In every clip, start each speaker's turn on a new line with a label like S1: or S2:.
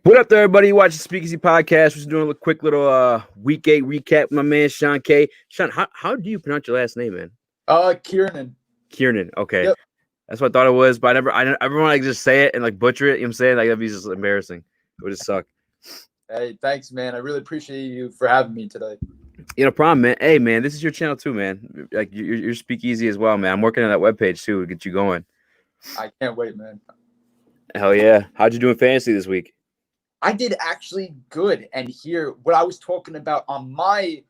S1: What up there, everybody? You watching Speakeasy Podcast. We're just doing a quick little week 8 recap with my man Sean K. Sean, how do you pronounce your last name, man?
S2: Kieran.
S1: Kieran. Okay.
S2: Yep.
S1: That's what I thought it was, but I never want to just say it and like butcher it. You know what I'm saying? Like that'd be just embarrassing. It would just suck.
S2: Hey, thanks, man. I really appreciate you for having me today.
S1: No problem, man. Hey, man, this is your channel too, man. Like you're Speakeasy as well, man. I'm working on that webpage too to get you going.
S2: I can't wait, man.
S1: Hell yeah. How'd you do in fantasy this week?
S2: I did actually good. And here, what I was talking about on my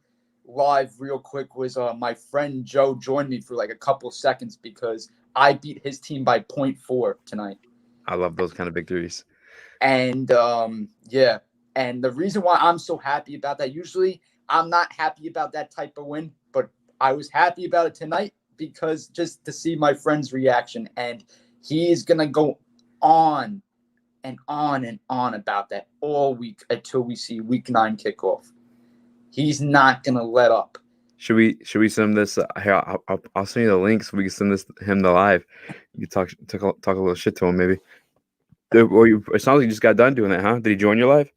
S2: live real quick was my friend Joe joined me for like a couple seconds because I beat his team by 0.4 tonight.
S1: I love those kind of victories.
S2: And yeah. And the reason why I'm so happy about that, usually I'm not happy about that type of win, but I was happy about it tonight because just to see my friend's reaction. And he's going to go on and on and on about that all week until we see week 9 kickoff. He's not going to let up.
S1: Should we send this? Here, I'll send you the link so we can send him the live. You can talk a little shit to him maybe. It sounds like you just got done doing that, huh? Did he join your live?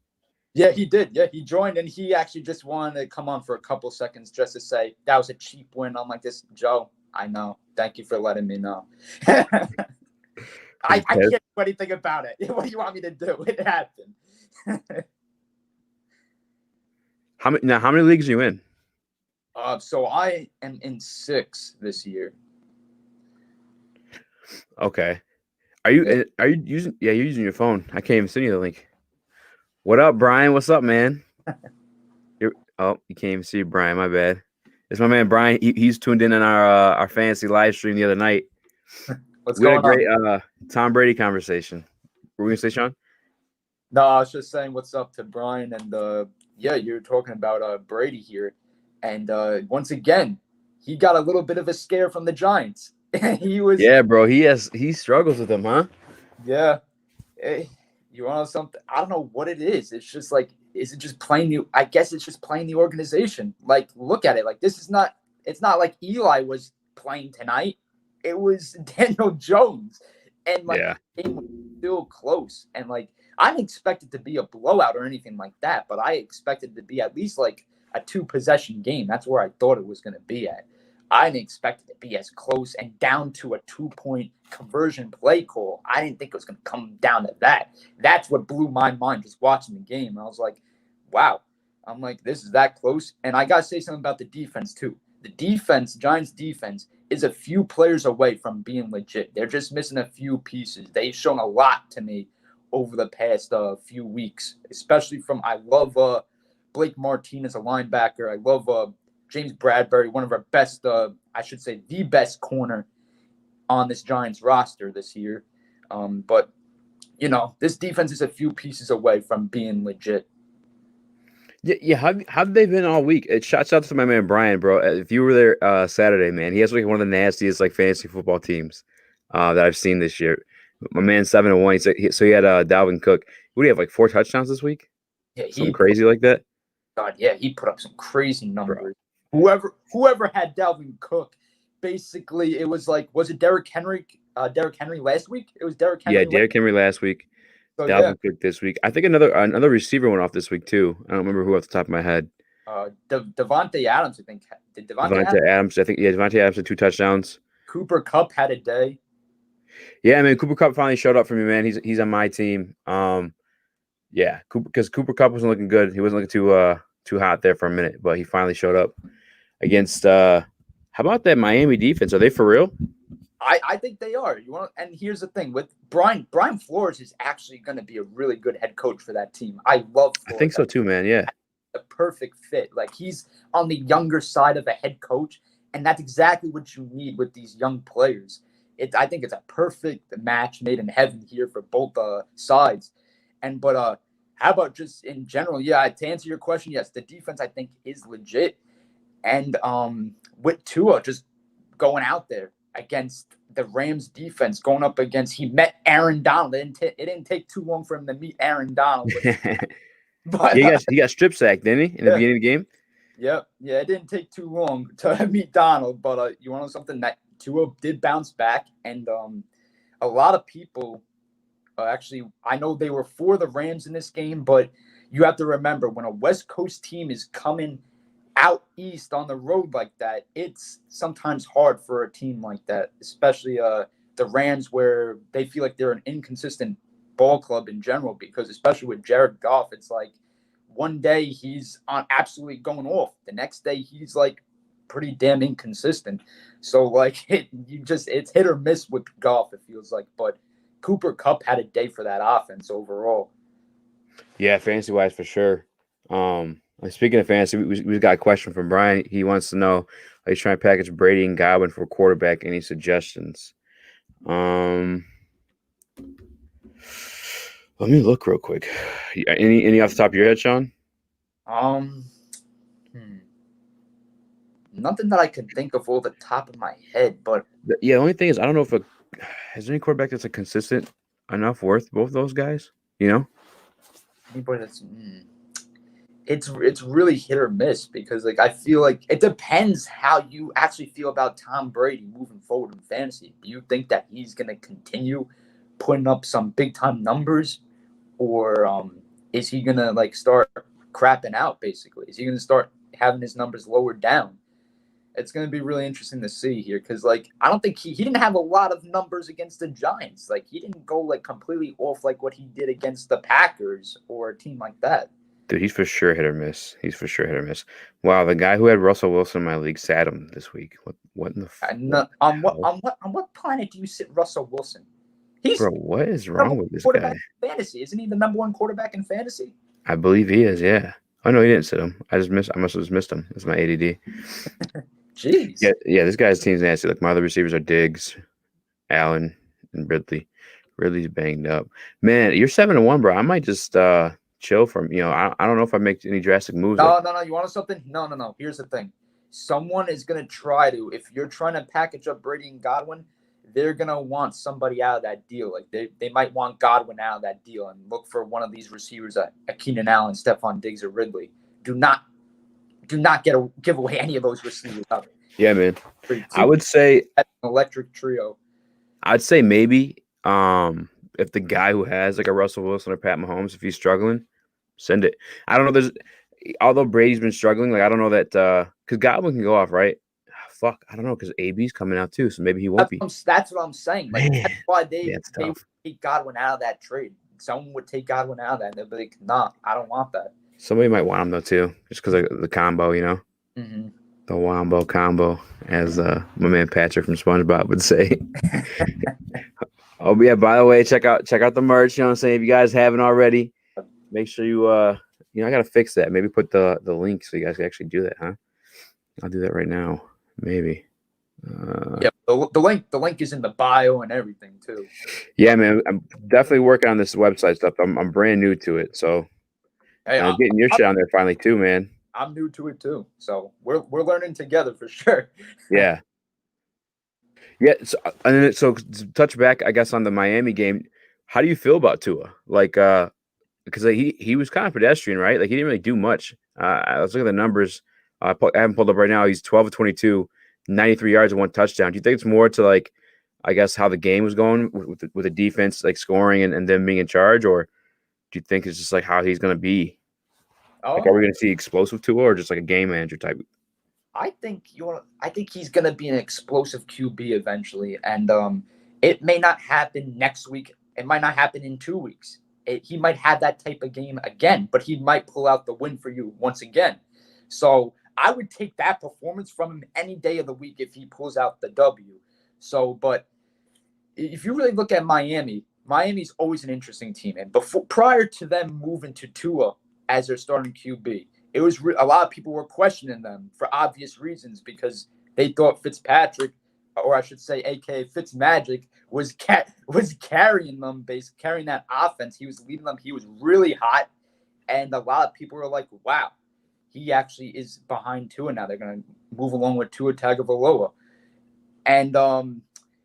S2: Yeah, he did. Yeah, he joined, and he actually just wanted to come on for a couple seconds just to say that was a cheap win. I'm like, this, Joe, I know. Thank you for letting me know. I can't do anything about it. What do you want me to do? It happened.
S1: How many leagues are you in?
S2: So I am in 6 this year.
S1: Okay. Are you using? Yeah, you're using your phone. I can't even send you the link. What up, Brian? What's up, man? You can't even see Brian. My bad. It's my man Brian. He's tuned in on our fantasy live stream the other night.
S2: What's
S1: we had
S2: going
S1: a great Tom Brady conversation. What were we gonna say, Sean?
S2: No, I was just saying what's up to Brian, and yeah, you're talking about Brady here, and once again, he got a little bit of a scare from the Giants.
S1: Yeah, bro. He struggles with them, huh?
S2: Yeah. Hey, you want to know something? I don't know what it is. It's just like, is it just playing you? I guess it's just playing the organization. Like, look at it. Like, it's not like Eli was playing tonight. It was Daniel Jones. And, like, the game was still close. And, like, I didn't expect it to be a blowout or anything like that, but I expected it to be at least, like, a 2-possession game. That's where I thought it was going to be at. I didn't expect it to be as close and down to a 2-point conversion play call. I didn't think it was going to come down to that. That's what blew my mind just watching the game. I was like, wow. I'm like, this is that close. And I got to say something about the defense, too. The defense, Giants defense, is a few players away from being legit. They're just missing a few pieces. They've shown a lot to me over the past few weeks, especially from, I love Blake Martinez, a linebacker. I love James Bradbury, one of our best, I should say the best corner on this Giants roster this year. But, you know, this defense is a few pieces away from being legit.
S1: Yeah. Have they been all week? It shouts out to my man Brian, bro. If you were there Saturday, man, he has like one of the nastiest like fantasy football teams that I've seen this year. My man 7-1. So he had Dalvin Cook. What do you have, like 4 touchdowns this week?
S2: Yeah,
S1: something crazy like that.
S2: God, yeah, he put up some crazy numbers. Bro. Whoever had Dalvin Cook, basically, it was like, was it Derrick Henry? Derrick Henry last week? It was Derrick Henry.
S1: Yeah, Derrick Henry last week. So, Dalvin Cook this week. I think another receiver went off this week too. I don't remember who off the top of my head.
S2: Devontae Adams, I think. Did
S1: Devontae Adams? I think Devontae Adams had 2 touchdowns.
S2: Cooper Kupp had a day.
S1: Yeah, I mean, Cooper Kupp finally showed up for me, man. He's on my team. Yeah, because Cooper Kupp wasn't looking good. He wasn't looking too hot there for a minute, but he finally showed up against. How about that Miami defense? Are they for real?
S2: I think they are. And here's the thing with Brian Flores is actually going to be a really good head coach for that team. I love Flores.
S1: I think so too, man. Yeah,
S2: the perfect fit. Like, he's on the younger side of a head coach, and that's exactly what you need with these young players. I think it's a perfect match made in heaven here for both sides. But how about just in general? Yeah, to answer your question, yes, the defense I think is legit, and with Tua just going out there against the Rams defense, going up against, he met Aaron Donald. It didn't take too long for him to meet Aaron Donald.
S1: But he got strip sacked, didn't he, in the beginning of the game?
S2: Yeah, it didn't take too long to meet Donald. But you want to know something? That Tua did bounce back, and a lot of people Actually, I know they were for the Rams in this game, but you have to remember when a West Coast team is coming out east on the road like that, it's sometimes hard for a team like that, especially the Rams, where they feel like they're an inconsistent ball club in general, because especially with Jared Goff, it's like one day he's on absolutely going off. The next day he's like pretty damn inconsistent. So like it's hit or miss with Goff, it feels like. But Cooper Kupp had a day for that offense overall.
S1: Yeah, fantasy wise for sure. Like speaking of fantasy, we got a question from Brian. He wants to know, are you trying to package Brady and Godwin for quarterback? Any suggestions? Let me look real quick. Any off the top of your head, Sean?
S2: Um, Nothing that I can think of off the top of my head, but
S1: Yeah, the only thing is I don't know if has there any quarterback that's a consistent enough worth both those guys. You know?
S2: anybody that's it's really hit or miss, because like I feel like it depends how you actually feel about Tom Brady moving forward in fantasy. Do you think that he's going to continue putting up some big time numbers, or is he going to like start crapping out? Basically, is he going to start having his numbers lowered down? It's going to be really interesting to see here, because like I don't think he didn't have a lot of numbers against the Giants. Like he didn't go like completely off like what he did against the Packers or a team like that.
S1: Dude, he's for sure hit or miss. He's for sure hit or miss. Wow, the guy who had Russell Wilson in my league sat him this week. What in the
S2: On what planet do you sit Russell Wilson? He's
S1: bro? What is
S2: number
S1: wrong
S2: one
S1: with this
S2: quarterback
S1: guy?
S2: in fantasy. Isn't he the number one quarterback in fantasy?
S1: I believe he is. Yeah. Oh no, he didn't sit him. I must have just missed him. It's my ADD.
S2: Jeez.
S1: Yeah. This guy's team's nasty. Like my other receivers are Diggs, Allen, and Ridley. Ridley's banged up. Man, you're 7-1, bro. I might just chill from. I don't know if I make any drastic moves.
S2: No. You want something? No. Here's the thing. Someone is going to try to, if you're trying to package up Brady and Godwin, they're going to want somebody out of that deal. Like they might want Godwin out of that deal and look for one of these receivers, Keenan Allen, Stephon Diggs, or Ridley. Do not give away any of those receivers up.
S1: Yeah, man. I would say
S2: an electric trio.
S1: I'd say maybe if the guy who has like a Russell Wilson or Pat Mahomes, if he's struggling, send it. I don't know. Although Brady's been struggling, like I don't know that because Godwin can go off, right? Fuck, I don't know, because AB's coming out too, so maybe he won't be.
S2: That's what I'm saying. Like that's why they would take Godwin out of that trade. Someone would take Godwin out of that, and they'd be like, "Nah, I don't want that."
S1: Somebody might want him though too, just because of the combo,
S2: Mm-hmm.
S1: The Wombo combo, as my man Patrick from SpongeBob would say. Oh yeah, by the way, check out the merch. You know what I'm saying? If you guys haven't already, make sure you I gotta fix that. Maybe put the link so you guys can actually do that, huh? I'll do that right now. Maybe.
S2: Yeah, the link is in the bio and everything too.
S1: Yeah, man, I'm definitely working on this website stuff. I'm brand new to it, so hey, getting your shit on there finally too, man.
S2: I'm new to it too, so we're learning together for sure.
S1: Yeah. So to touch back, I guess, on the Miami game, how do you feel about Tua? Like, because he was kind of pedestrian, right? Like he didn't really do much. I was looking at the numbers. I haven't pulled up right now. He's 12 of 22, 93 yards and 1 touchdown. Do you think it's more to like, I guess, how the game was going with the defense like scoring and them being in charge, or do you think it's just like how he's going to be? Like, are we going to see explosive Tua or just like a game manager type?
S2: I think he's going to be an explosive QB eventually, and it may not happen next week. It might not happen in 2 weeks. He might have that type of game again, but he might pull out the win for you once again. So I would take that performance from him any day of the week if he pulls out the W. So, but if you really look at Miami's always an interesting team. And prior to them moving to Tua as their starting QB, it was a lot of people were questioning them for obvious reasons, because they thought Fitzpatrick, or I should say, aka Fitzmagic, was carrying them, carrying that offense. He was leading them. He was really hot, and a lot of people were like, "Wow, he actually is behind Tua now. They're going to move along with Tua Tagovailoa." And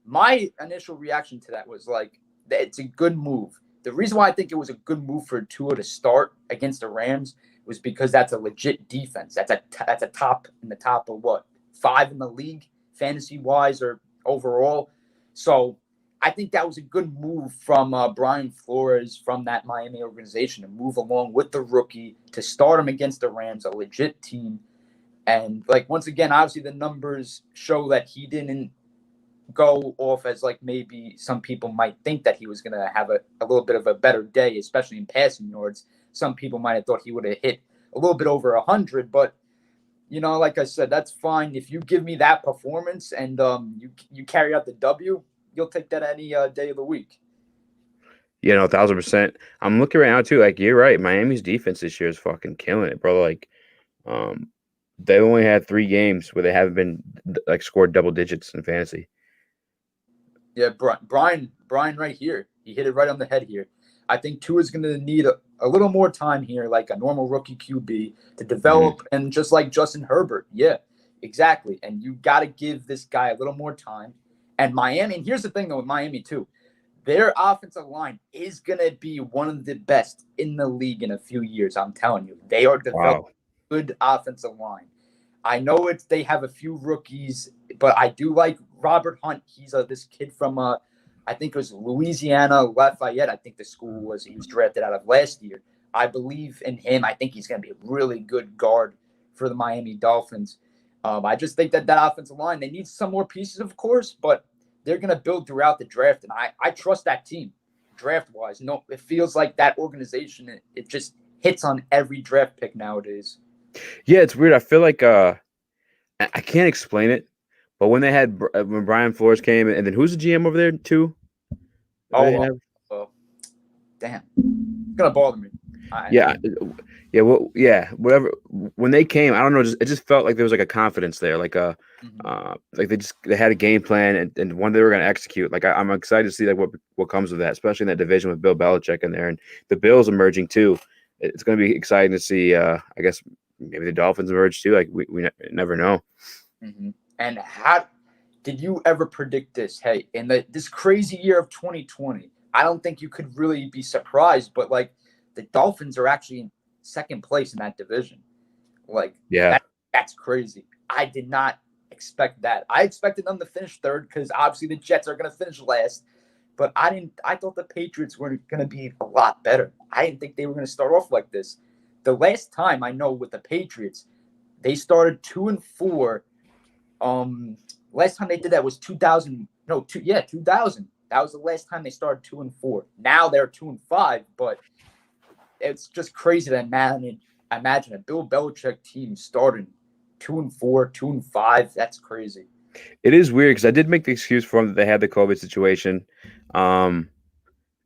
S2: my initial reaction to that was like, it's a good move. The reason why I think it was a good move for Tua to start against the Rams was because that's a legit defense. That's a top in the top of 5 in the league, fantasy wise or overall. So I think that was a good move from Brian Flores from that Miami organization to move along with the rookie to start him against the Rams, a legit team. And like once again, obviously the numbers show that he didn't go off as like maybe some people might think that he was going to have a little bit of a better day, especially in passing yards. Some people might have thought he would have hit a little bit over 100, but like I said, that's fine. If you give me that performance and you carry out the W, you'll take that any day of the week.
S1: 1,000%. I'm looking right now too. Like you're right. Miami's defense this year is fucking killing it, bro. Like, they only had 3 games where they haven't been like scored double digits in fantasy.
S2: Yeah, Brian right here. He hit it right on the head here. I think Tua is going to need a little more time here, like a normal rookie QB, to develop. Mm-hmm. And just like Justin Herbert. Yeah, exactly. And you got to give this guy a little more time. And Miami, and here's the thing, though, with Miami, too. Their offensive line is going to be one of the best in the league in a few years. I'm telling you. They are developing good offensive line. I know they have a few rookies, but I do like Robert Hunt. He's this kid from I think it was Louisiana Lafayette. I think the school he was drafted out of last year. I believe in him. I think he's going to be a really good guard for the Miami Dolphins. I just think that offensive line, they need some more pieces, of course, but they're going to build throughout the draft, and I trust that team draft-wise. No, it feels like that organization, it just hits on every draft pick nowadays.
S1: Yeah, it's weird. I feel like I can't explain it, but when when Brian Flores came, and then who's the GM over there too?
S2: Damn, it's gonna bother me.
S1: Whatever. When they came, I don't know. It just felt like there was like a confidence there, like like they had a game plan and one they were gonna execute. Like I'm excited to see like what comes of that, especially in that division with Bill Belichick in there and the Bills emerging too. It's gonna be exciting to see. I guess. Maybe the Dolphins emerge too. Like we never know.
S2: Mm-hmm. And how did you ever predict this? Hey, in this crazy year of 2020, I don't think you could really be surprised. But like the Dolphins are actually in second place in that division. Like that's crazy. I did not expect that. I expected them to finish third because obviously the Jets are going to finish last. But I didn't. I thought the Patriots were going to be a lot better. I didn't think they were going to start off like this. The last time I know with the Patriots, they started 2-4. Last time they did that was 2000. 2000. That was the last time they started 2-4. Now they're 2-5, but it's just crazy to imagine a Bill Belichick team starting 2-4, 2-5. That's crazy.
S1: It is weird because I did make the excuse for them that they had the COVID situation.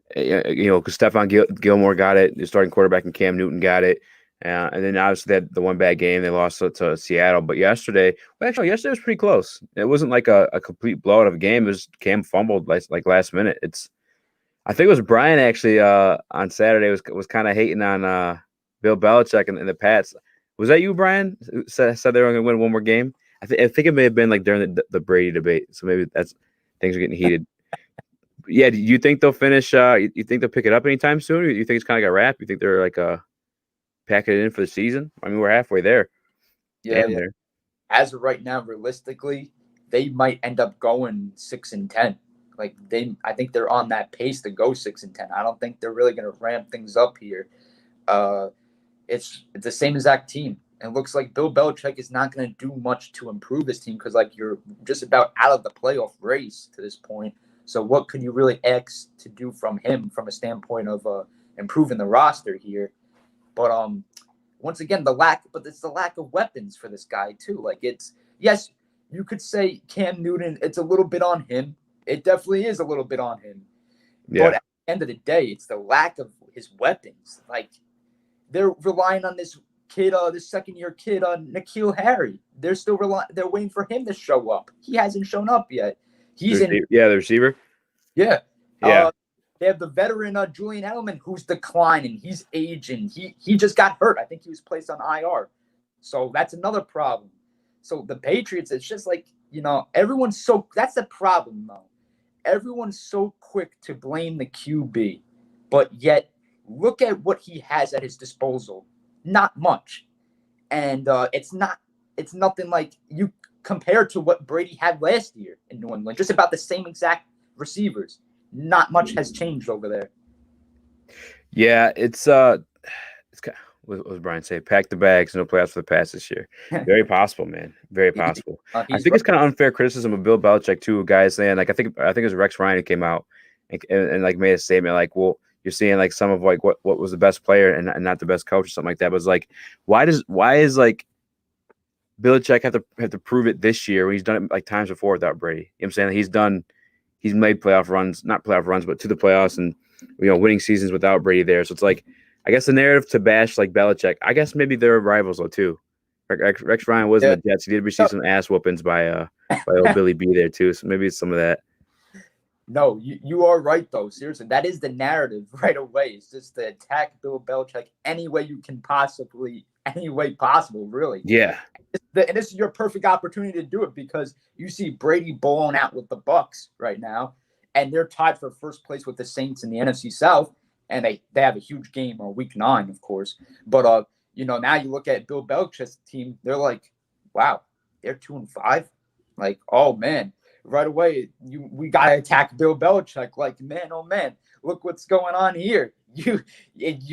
S1: Because Stephon Gilmore got it, the starting quarterback, and Cam Newton got it. And then obviously they had the one bad game. They lost to Seattle. But yesterday was pretty close. It wasn't like a complete blowout of a game. It was Cam fumbled like last minute. I think it was Brian actually on Saturday was kind of hating on Bill Belichick and the Pats. Was that you, Brian? Said they were going to win one more game? I think it may have been like during the Brady debate. So maybe things are getting heated. Yeah, do you think they'll finish? You think they'll pick it up anytime soon? Or you think it's kind of like a wrap? You think they're like packing it in for the season? I mean, we're halfway there.
S2: Yeah. There. As of right now, realistically, they might end up going 6-10. Like I think they're on that pace to go 6-10. I don't think they're really going to ramp things up here. It's the same exact team. It looks like Bill Belichick is not going to do much to improve this team because like you're just about out of the playoff race to this point. So what could you really ask to do from him from a standpoint of improving the roster here? But once again, it's the lack of weapons for this guy too. Like yes, you could say Cam Newton, it's a little bit on him. It definitely is a little bit on him. Yeah. But at the end of the day, it's the lack of his weapons. Like they're relying on this kid, this second-year kid, N'Keal Harry. They're still they're waiting for him to show up. He hasn't shown up yet.
S1: The receiver.
S2: Yeah.
S1: Yeah.
S2: They have the veteran Julian Edelman who's declining. He's aging. He just got hurt. I think he was placed on IR. So that's another problem. So the Patriots, it's just like, everyone's that's the problem though. Everyone's so quick to blame the QB, but yet look at what he has at his disposal. Not much. And it's nothing like you compared to what Brady had last year in New England, just about the same exact receivers. not much has changed over there.
S1: Yeah, what was Brian say? Pack the bags, no playoffs for the past this year. Very possible, man. Very possible. I
S2: He's
S1: think
S2: right.
S1: it's kind of unfair criticism of Bill Belichick too. Guys saying like, I think it was Rex Ryan who came out and like made a statement like, well, you're seeing like some of like what was the best player and not the best coach or something like that. But it's like, why is like Belichick have to prove it this year when he's done it like times before without Brady? You know what I'm saying? He's made playoff runs, not playoff runs, but to the playoffs and winning seasons without Brady there. So it's like, I guess the narrative to bash like Belichick, I guess maybe they're rivals though too. Rex Ryan was in the Jets. He did receive some ass whoopings by old Billy B there too. So maybe it's some of that.
S2: No, you are right though. Seriously, that is the narrative right away. It's just to attack Bill Belichick any way you can possibly, any way possible, really.
S1: Yeah.
S2: And this is your perfect opportunity to do it because you see Brady blown out with the Bucs right now, and they're tied for first place with the Saints in the NFC South, and they have a huge game on Week 9, of course. But now you look at Bill Belichick's team, they're like, wow, they're 2-5. Like, oh man, right away we gotta attack Bill Belichick. Like, man, oh man, look what's going on here. You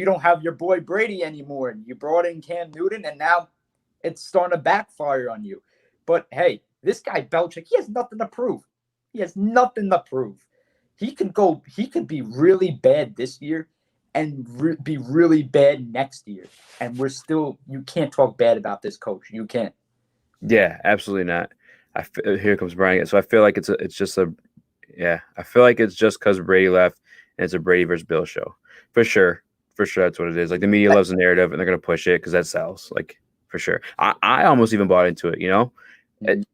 S2: don't have your boy Brady anymore. You brought in Cam Newton, and now it's starting to backfire on you. But hey, this guy Belichick, he has nothing to prove. He has nothing to prove. He could be really bad this year and be really bad next year. And you can't talk bad about this coach. You can't.
S1: Yeah, absolutely not. Here comes Brian. So I feel like I feel like it's just because Brady left and it's a Brady versus Bill show. For sure. That's what it is. Like the media loves the narrative and they're going to push it because that sells. Like, for sure. I almost even bought into it,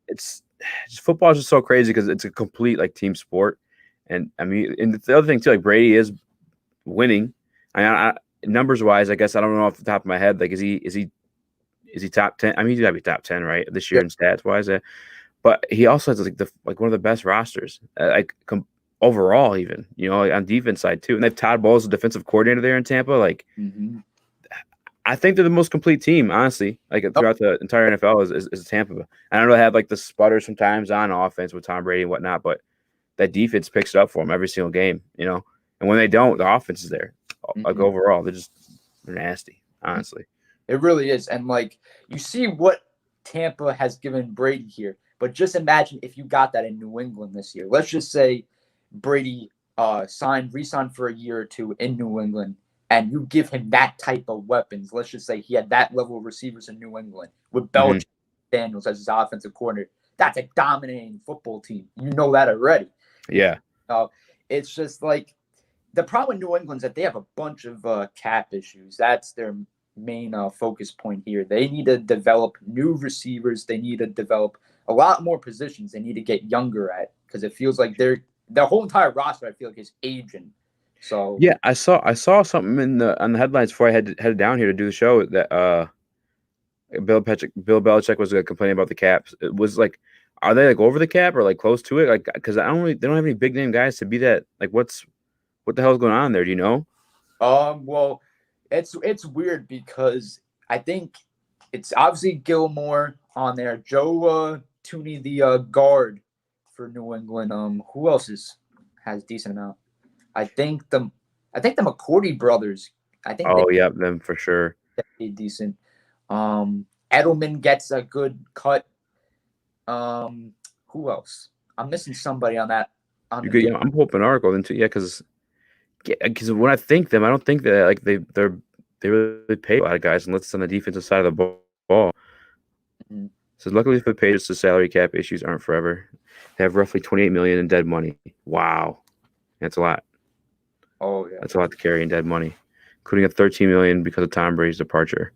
S1: It's football is just so crazy because it's a complete like team sport. And I mean, and the other thing too, like Brady is winning. Numbers wise, I guess I don't know off the top of my head. Like, is he top 10? I mean, he's got to be top 10, right, this year in stats wise. But he also has like one of the best rosters, overall, even like on defense side too. And they have Todd Bowles, the defensive coordinator there in Tampa. Like, I think they're the most complete team, honestly. Like throughout the entire NFL is Tampa. I don't know, they have like the sputters sometimes on offense with Tom Brady and whatnot, but that defense picks it up for them every single game, And when they don't, the offense is there. Like overall, they're nasty, honestly.
S2: It really is. And like you see what Tampa has given Brady here, but just imagine if you got that in New England this year. Let's just say Brady re-signed for a year or two in New England, and you give him that type of weapons. Let's just say he had that level of receivers in New England with Belichick Daniels as his offensive coordinator. That's a dominating football team. You know that already.
S1: Yeah.
S2: It's just like the problem with New England is that they have a bunch of cap issues. That's their main focus point here. They need to develop new receivers. They need to develop a lot more positions. They need to get younger at because it feels like their whole entire roster, I feel like, is aging. So
S1: yeah, I saw something on the headlines before I headed down here to do the show that Bill Belichick was complaining about the caps. It was like, are they like over the cap or like close to it? Like, because they don't have any big name guys to be that. Like, what the hell is going on there? Do you know?
S2: Well, it's weird because I think it's obviously Gilmore on there. Joe Tooney, the guard for New England. Who else has decent amount? I think the McCourty brothers. I think.
S1: Them for sure.
S2: Decent. Edelman gets a good cut. Who else? I'm missing somebody on that.
S1: I'm hoping an article then too. Yeah, because when I think them, I don't think that like they really pay a lot of guys unless it's on the defensive side of the ball. So luckily for the Patriots, the salary cap issues aren't forever. They have roughly $28 million in dead money. Wow, that's a lot.
S2: Oh yeah,
S1: that's a lot to carry in dead money, including a $13 million because of Tom Brady's departure.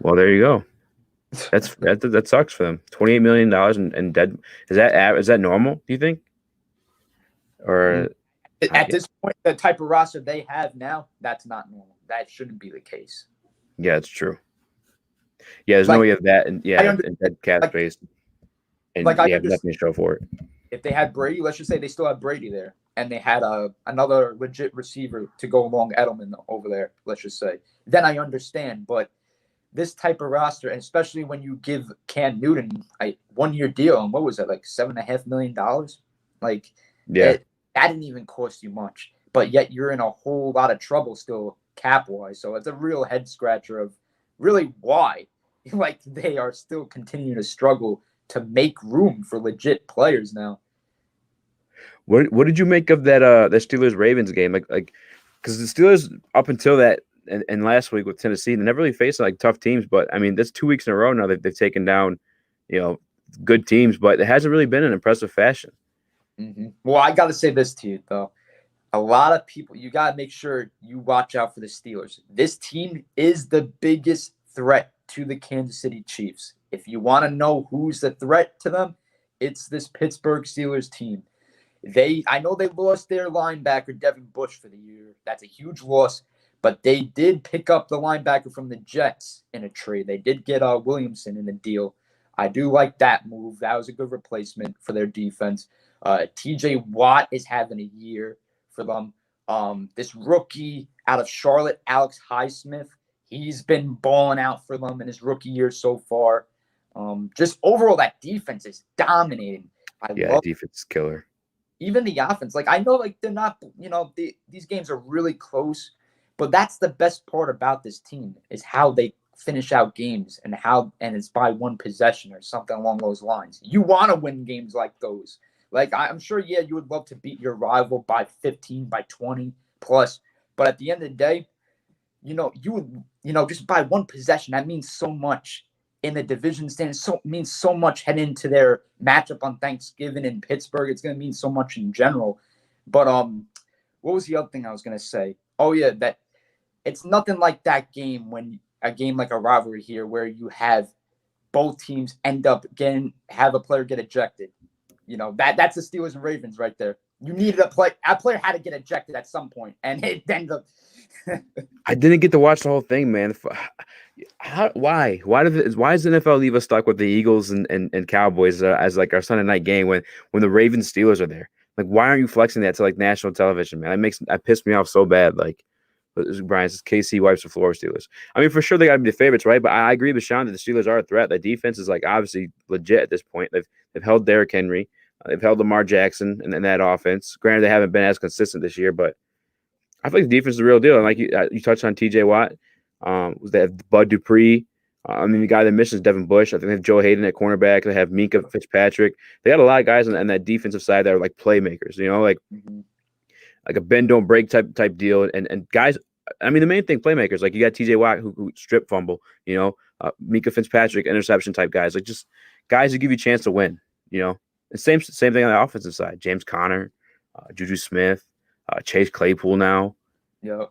S1: Well, there you go. That sucks for them. $28 million in dead. Is that normal? Do you think? Or
S2: at this point, the type of roster they have now, that's not normal. That shouldn't be the case.
S1: Yeah, it's true. Yeah, there's no way of that, and and dead cap space, and
S2: I
S1: have nothing to show for it.
S2: If they had Brady, let's just say they still have Brady there, and they had another legit receiver to go along Edelman over there. Let's just say, then I understand, but this type of roster, and especially when you give Cam Newton a 1-year deal, and what was it, like $7.5 million? Like,
S1: Yeah.
S2: That didn't even cost you much, but yet you're in a whole lot of trouble still cap wise. So it's a real head scratcher of really why like they are still continuing to struggle to make room for legit players now.
S1: What did you make of that Steelers Ravens game? Like because the Steelers up until that and last week with Tennessee, they never really faced like tough teams. But I mean, that's 2 weeks in a row now that they've taken down, you know, good teams. But it hasn't really been an impressive fashion.
S2: Well, I got to say this to you though. A lot of people, you got to make sure you watch out for the Steelers. This team is the biggest threat to the Kansas City Chiefs. If you want to know who's the threat to them, it's this Pittsburgh Steelers team. I know they lost their linebacker Devin Bush for the year. That's a huge loss, but they did pick up the linebacker from the Jets in a trade. They did get Williamson in a deal. I do like that move. That was a good replacement for their defense. TJ Watt is having a year for them. This rookie out of Charlotte, Alex Highsmith, he's been balling out for them in his rookie year so far. Just overall, that defense is dominating. I love
S1: defense killer.
S2: Even the offense. Like I know, like they're not, these games are really close, but that's the best part about this team is how they finish out games and it's by one possession or something along those lines. You want to win games like those. Like I'm sure, yeah, you would love to beat your rival by 15, by 20 plus, but at the end of the day, you would, just by one possession, that means so much in the division stand. Means so much heading into their matchup on Thanksgiving in Pittsburgh. It's going to mean so much in general. But what was the other thing I was going to say? Oh yeah, that it's nothing like that game when a game like a rivalry here where you have both teams end up have a player get ejected. That's the Steelers and Ravens right there. You needed a player had to get ejected at some point, and it ended up.
S1: I didn't get to watch the whole thing, man. Why? Why does the NFL leave us stuck with the Eagles and Cowboys as like our Sunday night game when the Ravens Steelers are there? Like, why aren't you flexing that to like national television, man? That pissed me off so bad. Like, Brian says KC wipes the floor with Steelers. I mean, for sure they got to be the favorites, right? But I agree with Sean that the Steelers are a threat. The defense is like obviously legit at this point. They've held Derrick Henry, they've held Lamar Jackson, and that offense. Granted, they haven't been as consistent this year, but I feel like the defense is the real deal. And like you touched on TJ Watt. They have Bud Dupree. I mean, the guy that misses Devin Bush. I think they have Joe Hayden at cornerback. They have Minka Fitzpatrick. They got a lot of guys on that defensive side that are like playmakers, like a bend don't break type deal. And guys, I mean, the main thing, playmakers. Like you got TJ Watt who strip fumble, Minka Fitzpatrick interception type guys. Like just guys who give you a chance to win, And same thing on the offensive side. James Conner, Juju Smith. Chase Claypool now.
S2: Yeah.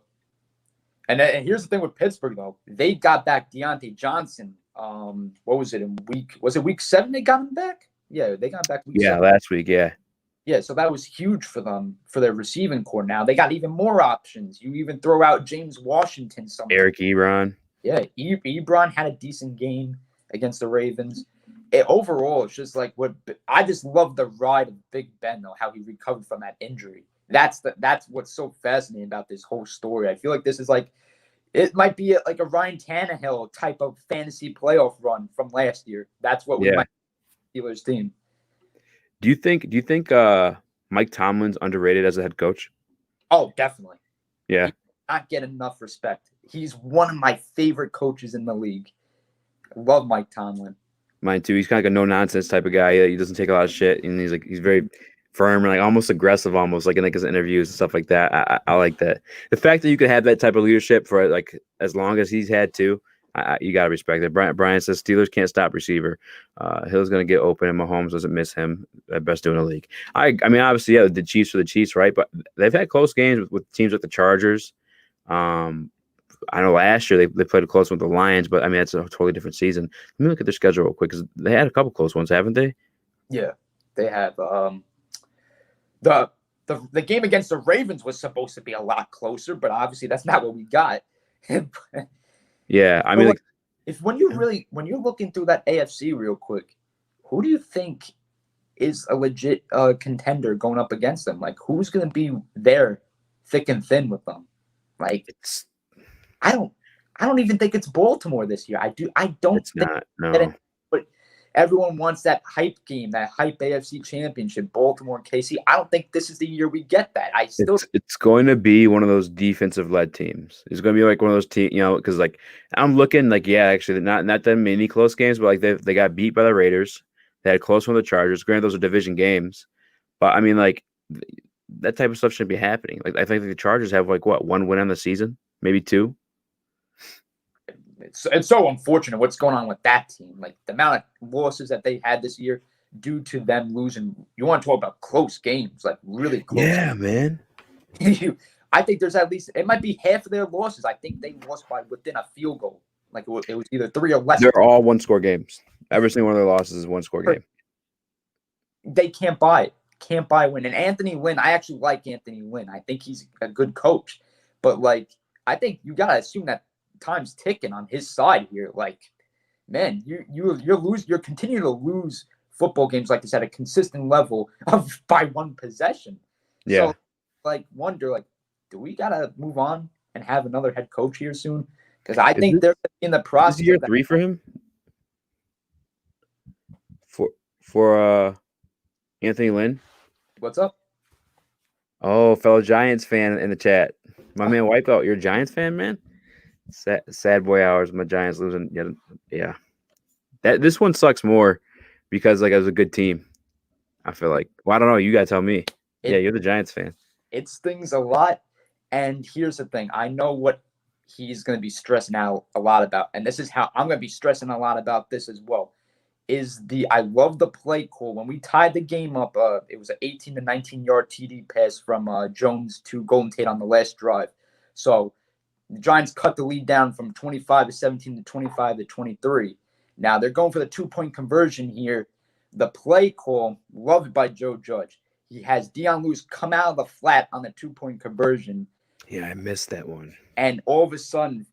S2: And here's the thing with Pittsburgh, though. They got back Deontay Johnson. What was it week 7 they got him back? Yeah, they got back week 7.
S1: Last week, yeah.
S2: Yeah, so that was huge for them, for their receiving core now. They got even more options. You even throw out James Washington somewhere.
S1: Eric Ebron.
S2: Yeah, Ebron had a decent game against the Ravens. Overall, it's just like I just love the ride of Big Ben, though, how he recovered from that injury. That's what's so fascinating about this whole story. I feel like this is like it might be like a Ryan Tannehill type of fantasy playoff run from last year. That's what we might Steelers team.
S1: Do you think Mike Tomlin's underrated as a head coach?
S2: Oh, definitely.
S1: Yeah.
S2: He does not get enough respect. He's one of my favorite coaches in the league. I love Mike Tomlin.
S1: Mine too. He's kind of like a no nonsense type of guy. He doesn't take a lot of shit, and he's very firm and like almost aggressive, almost like in like his interviews and stuff like that. I like that. The fact that you could have that type of leadership for like as long as he's had to, you gotta respect it. Brian says Steelers can't stop receiver. Hill's gonna get open, and Mahomes doesn't miss him. Best dude in the league. I mean, obviously, yeah, the Chiefs are the Chiefs, right? But they've had close games with teams like the Chargers. I know last year they played a close one with the Lions, but I mean that's a totally different season. Let me look at their schedule real quick because they had a couple close ones, haven't they?
S2: Yeah, they have. The game against the Ravens was supposed to be a lot closer, but obviously that's not what we got.
S1: Yeah, I mean,
S2: when you're looking through that AFC real quick, who do you think is a legit contender going up against them? Like, who's going to be there, thick and thin with them? Like, I don't even think it's Baltimore this year. I don't.
S1: It's
S2: think
S1: not. No.
S2: but everyone wants that hype game, that hype AFC championship, Baltimore and KC. I don't think this is the year we get that.
S1: It's going to be one of those defensive led teams. It's going to be like one of those teams, because like I'm looking like, yeah, actually not that many close games, but like they got beat by the Raiders. They had close one of the Chargers. Granted, those are division games, but I mean, like that type of stuff shouldn't be happening. Like I think the Chargers have like what, one win on the season, maybe two.
S2: It's so unfortunate what's going on with that team. Like the amount of losses that they had this year due to them losing. You want to talk about close games, like really close.
S1: Yeah,
S2: games.
S1: Man.
S2: I think there's at least, it might be half of their losses. I think they lost by within a field goal. Like it was either 3 or less.
S1: They're all one-score games. Every single one of their losses is one-score game.
S2: They can't buy it. Can't buy a win. And Anthony Lynn, I actually like Anthony Lynn. I think he's a good coach. But, like, I think you got to assume that time's ticking on his side here. Like, man, you're continuing to lose football games like this at a consistent level by one possession.
S1: Yeah.
S2: So, like, wonder, like, do we got to move on and have another head coach here soon? Because I think they're in the process.
S1: This is year 3 for him? For Anthony Lynn?
S2: What's up?
S1: Oh, fellow Giants fan in the chat. My man Wipeout, you're a Giants fan, man? Sad boy hours. My Giants losing. Yeah. This one sucks more because, like, it was a good team. I feel like. Well, I don't know. You got to tell me. Yeah, you're the Giants fan. It
S2: stings a lot. And here's the thing. I know what he's going to be stressing out a lot about. And this is how I'm going to be stressing a lot about this as well. I love the play call. When we tied the game up, it was an 18 to 19 yard TD pass from Jones to Golden Tate on the last drive. So the Giants cut the lead down from 25 to 17 to 25 to 23. Now they're going for the 2-point conversion here. The play call, loved by Joe Judge. He has Dion Lewis come out of the flat on the 2-point conversion.
S1: Yeah, I missed that one.
S2: And all of a sudden,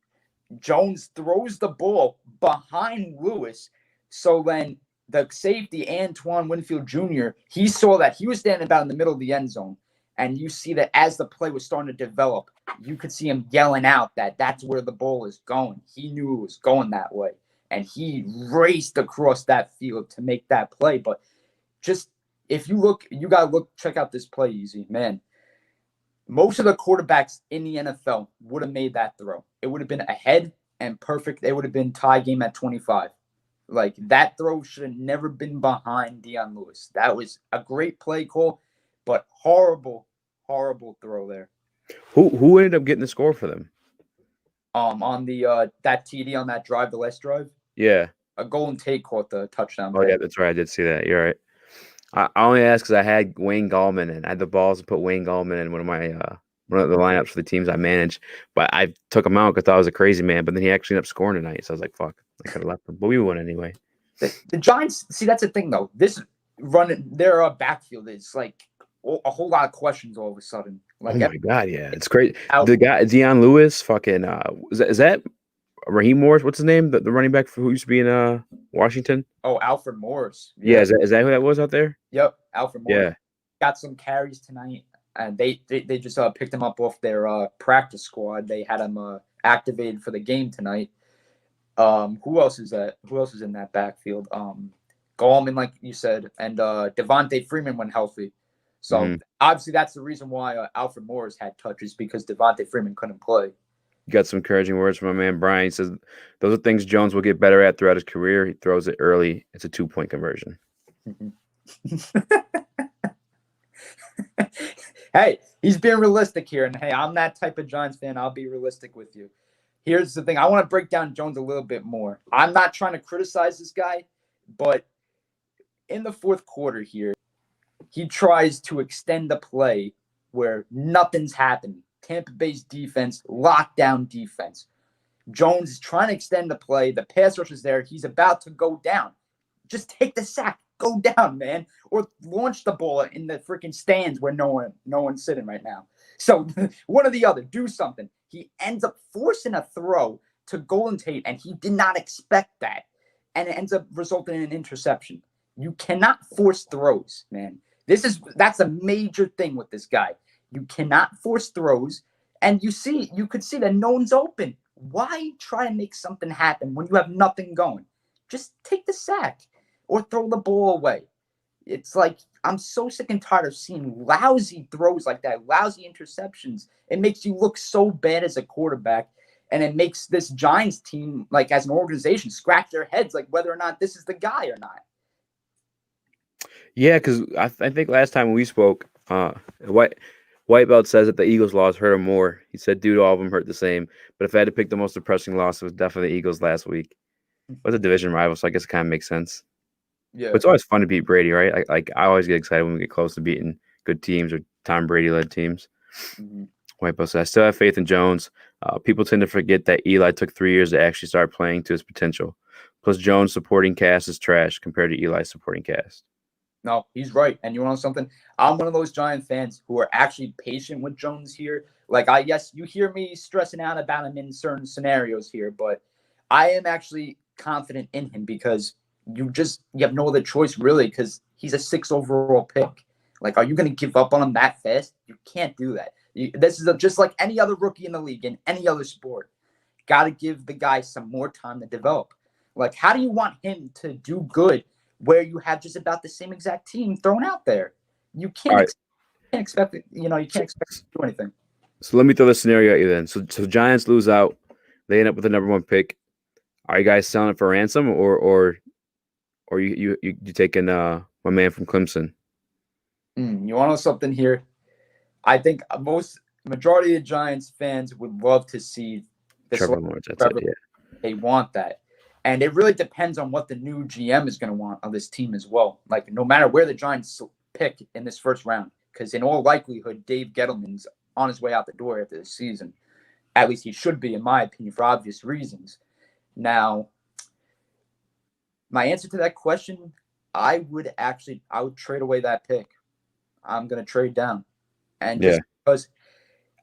S2: Jones throws the ball behind Lewis. So when the safety, Antoine Winfield Jr., he saw that. He was standing about in the middle of the end zone. And you see that as the play was starting to develop, you could see him yelling out that that's where the ball is going. He knew it was going that way. And he raced across that field to make that play. But just, if you look, you got to check out this play, Easy. Man, most of the quarterbacks in the NFL would have made that throw. It would have been ahead and perfect. It would have been tie game at 25. Like, that throw should have never been behind Dion Lewis. That was a great play call, but horrible throw there.
S1: Who ended up getting the score for them?
S2: On the that TD on that drive, the last drive?
S1: Yeah.
S2: A Golden Tate caught the touchdown.
S1: Oh, yeah, that's right. I did see that. You're right. I only asked because I had Wayne Gallman in. I had the balls to put Wayne Gallman in one of the lineups for the teams I managed, but I took him out because I thought I was a crazy man. But then he actually ended up scoring tonight, so I was like, "Fuck, I could have left him." But we won anyway.
S2: The Giants, see, that's the thing though. This running their backfield is like a whole lot of questions all of a sudden. Like,
S1: oh my god, yeah, it's crazy. The guy Dion Lewis, fucking, is that Raheem Morris? What's his name? The running back who used to be in Washington?
S2: Oh, Alfred Morris.
S1: Yeah, is that who that was out there?
S2: Yep, Alfred Morris.
S1: Yeah,
S2: got some carries tonight, and they just picked him up off their practice squad. They had him activated for the game tonight. Who else is that? Who else is in that backfield? Gallman, like you said, and Devontae Freeman when healthy. So obviously that's the reason why Alfred Morris had touches, because Devontae Freeman couldn't play.
S1: Got some encouraging words from my man Brian. He says those are things Jones will get better at throughout his career. He throws it early. It's a 2-point conversion.
S2: Hey, he's being realistic here. And hey, I'm that type of Giants fan. I'll be realistic with you. Here's the thing. I want to break down Jones a little bit more. I'm not trying to criticize this guy, but in the fourth quarter here, he tries to extend the play where nothing's happening. Tampa Bay's defense, lockdown defense. Jones is trying to extend the play. The pass rush is there. He's about to go down. Just take the sack. Go down, man. Or launch the ball in the freaking stands where no one's sitting right now. So one or the other. Do something. He ends up forcing a throw to Golden Tate, and he did not expect that. And it ends up resulting in an interception. You cannot force throws, man. That's a major thing with this guy. You cannot force throws, and you could see that no one's open. Why try to make something happen when you have nothing going? Just take the sack. or throw the ball away. It's like I'm so sick and tired of seeing lousy throws like that, lousy interceptions. It makes you look so bad as a quarterback, and it makes this Giants team, like as an organization, scratch their heads like whether or not this is the guy or not.
S1: Yeah, because I think last time we spoke, White Belt says that the Eagles' loss hurt him more. He said, dude, all of them hurt the same. But if I had to pick the most depressing loss, it was definitely the Eagles last week. It was a division rival, so I guess it kind of makes sense.
S2: Yeah.
S1: But it's always fun to beat Brady, right? Like I always get excited when we get close to beating good teams or Tom Brady-led teams.
S2: Mm-hmm.
S1: White Belt says, I still have faith in Jones. People tend to forget that Eli took 3 years to actually start playing to his potential. Plus, Jones' supporting cast is trash compared to Eli's supporting cast.
S2: No, he's right. And you want to know something? I'm one of those Giant fans who are actually patient with Jones here. Like, yes, you hear me stressing out about him in certain scenarios here, but I am actually confident in him because you have no other choice really because he's a 6th overall pick. Like, are you going to give up on him that fast? You can't do that. This is just like any other rookie in the league in any other sport. Got to give the guy some more time to develop. Like, how do you want him to do good where you have just about the same exact team thrown out there? You can't expect it. You can't expect to do anything.
S1: So let me throw this scenario at you then. So Giants lose out. They end up with the number 1 pick. Are you guys selling it for ransom or you taking my man from Clemson?
S2: You want to know something here? I think majority of Giants fans would love to see this.
S1: Trevor Lawrence, that's it, yeah.
S2: They want that. And it really depends on what the new GM is going to want on this team as well. Like, no matter where the Giants pick in this first round, because in all likelihood, Dave Gettleman's on his way out the door after this season. At least he should be, in my opinion, for obvious reasons. Now, my answer to that question, I would trade away that pick. I'm going to trade down. And just because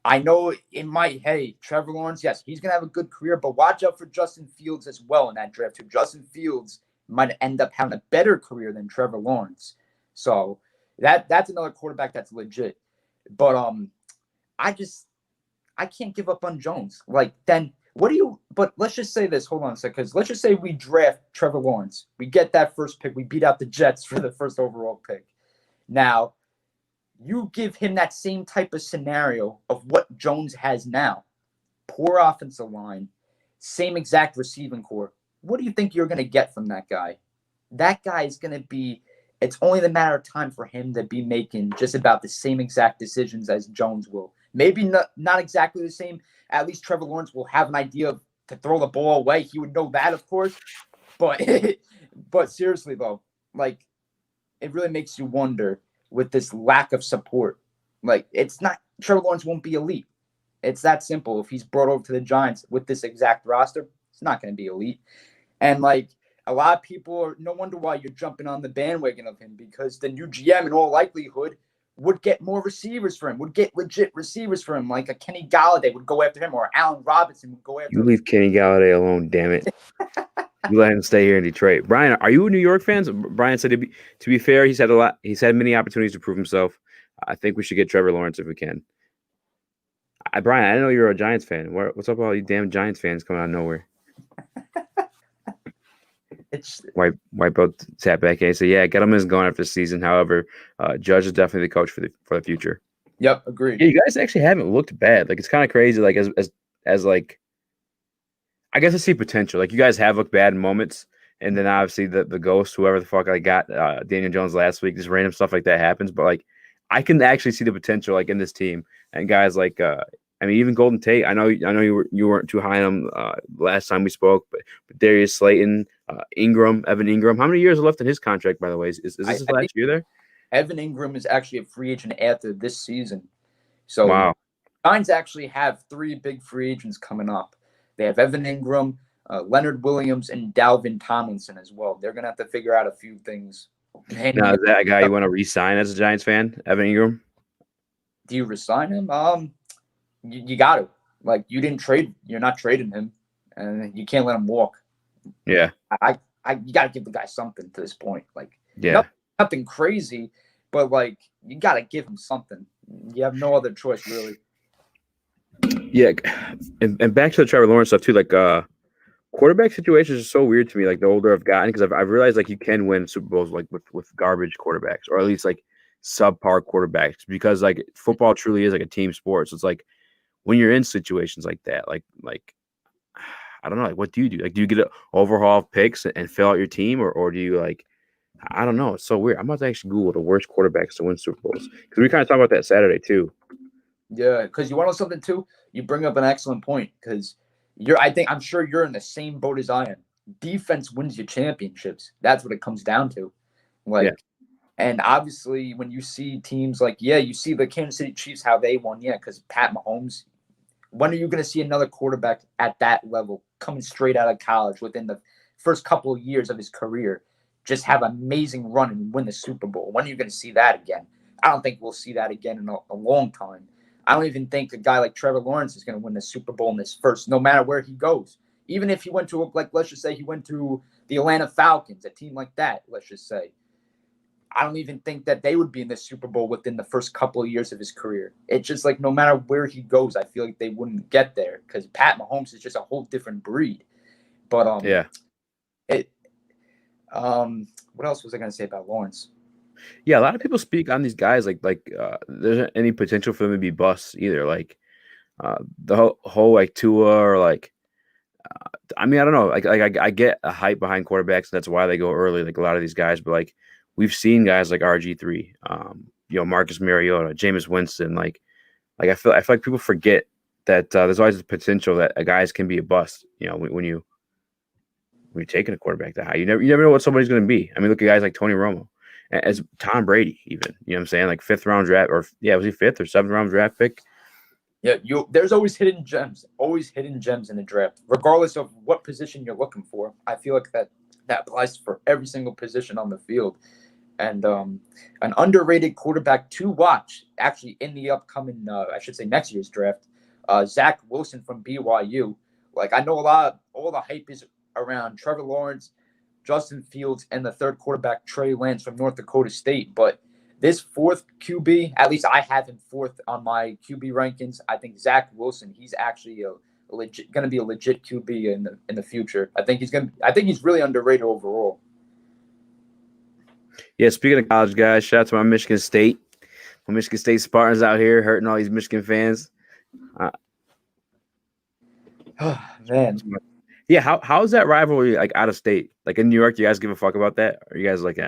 S2: I know Trevor Lawrence, yes, he's going to have a good career, but watch out for Justin Fields as well in that draft too. Justin Fields might end up having a better career than Trevor Lawrence. So that's another quarterback that's legit. But I can't give up on Jones. Like, then but let's just say this. Hold on a second. Because let's just say we draft Trevor Lawrence. We get that first pick. We beat out the Jets for the first overall pick. Now, you give him that same type of scenario of what Jones has now. Poor offensive line, same exact receiving core. What do you think you're going to get from that guy? That guy is going to be – it's only the matter of time for him to be making just about the same exact decisions as Jones will. Maybe not exactly the same. At least Trevor Lawrence will have an idea to throw the ball away. He would know that, of course. But seriously, though, like, it really makes you wonder – with this lack of support. Like, it's not – Trevor Lawrence won't be elite. It's that simple. If he's brought over to the Giants with this exact roster, it's not going to be elite. And, like, a lot of people no wonder why you're jumping on the bandwagon of him because the new GM in all likelihood would get more receivers for him, would get legit receivers for him, like a Kenny Galladay would go after him or Allen Robinson would go after him.
S1: You leave Kenny Galladay alone, damn it. You let him stay here in Detroit. Brian, are you a New York fan? Brian said to be fair, he's had many opportunities to prove himself. I think we should get Trevor Lawrence if we can. Brian, I didn't know you were a Giants fan. What's up with all you damn Giants fans coming out of nowhere?
S2: It's
S1: White Belt sat back and said, "Yeah, Gettleman is going after the season. However, Judge is definitely the coach for the future."
S2: Yep, agreed.
S1: Yeah, you guys actually haven't looked bad. Like, it's kind of crazy. Like as like, I guess I see potential. Like, you guys have looked bad in moments, and then obviously the ghost, whoever the fuck I got, Daniel Jones last week, just random stuff like that happens. But like, I can actually see the potential like in this team and guys like. I mean, even Golden Tate. I know you weren't too high on him last time we spoke, but Darius Slayton, Evan Ingram. How many years are left in his contract? By the way, is this his last year there?
S2: Evan Ingram is actually a free agent after this season. So
S1: wow,
S2: Giants actually have 3 big free agents coming up. They have Evan Ingram, Leonard Williams, and Dalvin Tomlinson as well. They're gonna have to figure out a few things.
S1: Now, is that a guy you want to re-sign as a Giants fan, Evan Ingram?
S2: Do you resign him? You got to. Like, you're not trading him, and you can't let him walk.
S1: Yeah.
S2: You got to give the guy something to this point. Like,
S1: yeah,
S2: nothing crazy, but like, you got to give him something. You have no other choice, really.
S1: Yeah, and back to the Trevor Lawrence stuff too. Like, quarterback situations are so weird to me. Like the older I've gotten, because I've realized like you can win Super Bowls like with garbage quarterbacks, or at least like subpar quarterbacks, because like football truly is like a team sport. So it's like when you're in situations like that, like I don't know, like what do you do? Like, do you get an overhaul of picks and fill out your team, or do you like I don't know. It's so weird. I'm about to actually Google the worst quarterbacks to win Super Bowls because we kind of talked about that Saturday too.
S2: Yeah, because you want to know something too? You bring up an excellent point because I'm sure you're in the same boat as I am. Defense wins you championships. That's what it comes down to.
S1: Yeah,
S2: Like, and obviously when you see teams like, yeah, you see the Kansas City Chiefs, how they won. Yeah, because Pat Mahomes, when are you going to see another quarterback at that level coming straight out of college within the first couple of years of his career just have an amazing run and win the Super Bowl? When are you going to see that again? I don't think we'll see that again in a long time. I don't even think a guy like Trevor Lawrence is going to win the Super Bowl in this first, no matter where he goes. Even if he went to, like, let's just say he went to the Atlanta Falcons, a team like that, let's just say. I don't even think that they would be in the Super Bowl within the first couple of years of his career. It's just like no matter where he goes, I feel like they wouldn't get there because Pat Mahomes is just a whole different breed. But
S1: yeah,
S2: it what else was I going to say about Lawrence?
S1: yeah. A lot of people speak on these guys like there's not any potential for them to be busts either. Like the whole like Tua or like I mean I don't know. I get a hype behind quarterbacks. That's why they go early. Like a lot of these guys, but like we've seen guys like RG3, Marcus Mariota, Jameis Winston, like I feel like people forget that there's always the potential that a guys can be a bust. When you're taking a quarterback that high, you never know what somebody's going to be. I mean, look at guys like Tony Romo, as Tom Brady, even. You know what I'm saying? Like fifth round draft, or yeah, was he fifth or seventh round draft pick?
S2: Yeah, there's always hidden gems in the draft, regardless of what position you're looking for. I feel like that applies for every single position on the field. And an underrated quarterback to watch, actually in the upcoming, I should say next year's draft, Zach Wilson from BYU. Like I know all the hype is around Trevor Lawrence, Justin Fields, and the third quarterback Trey Lance from North Dakota State, but this fourth QB, at least I have him fourth on my QB rankings. I think Zach Wilson, he's actually going to be a legit QB in the future. I think he's really underrated overall.
S1: Yeah, speaking of college guys, shout out to my Michigan State. My Michigan State Spartans out here hurting all these Michigan fans.
S2: Man.
S1: Yeah, how's that rivalry like out of state? Like in New York, do you guys give a fuck about that? Or you guys like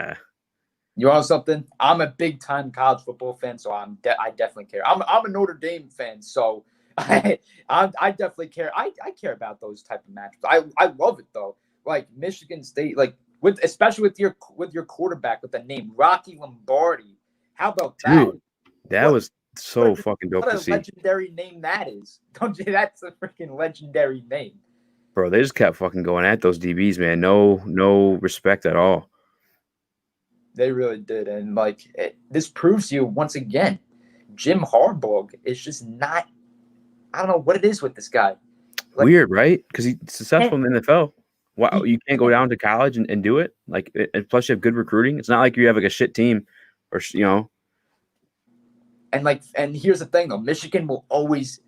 S2: You want something? I'm a big time college football fan, so I definitely care. I'm a Notre Dame fan, so I definitely care. I care about those type of matchups. I love it though. Like Michigan State, like especially with your quarterback with the name Rocky Lombardi. How about that?
S1: dude, that was so fucking dope
S2: what
S1: to
S2: a
S1: see.
S2: legendary name that is. Don't you? That's a freaking legendary name.
S1: Bro, they just kept fucking going at those DBs, man. No respect at all.
S2: They really did, and this proves to you once again, Jim Harbaugh is just not. I don't know what it is with this guy.
S1: Weird, right? Because he's successful in the NFL. Wow, you can't go down to college and do it. Like, and plus you have good recruiting. It's not like you have like a shit team, or
S2: And here's the thing though, Michigan will always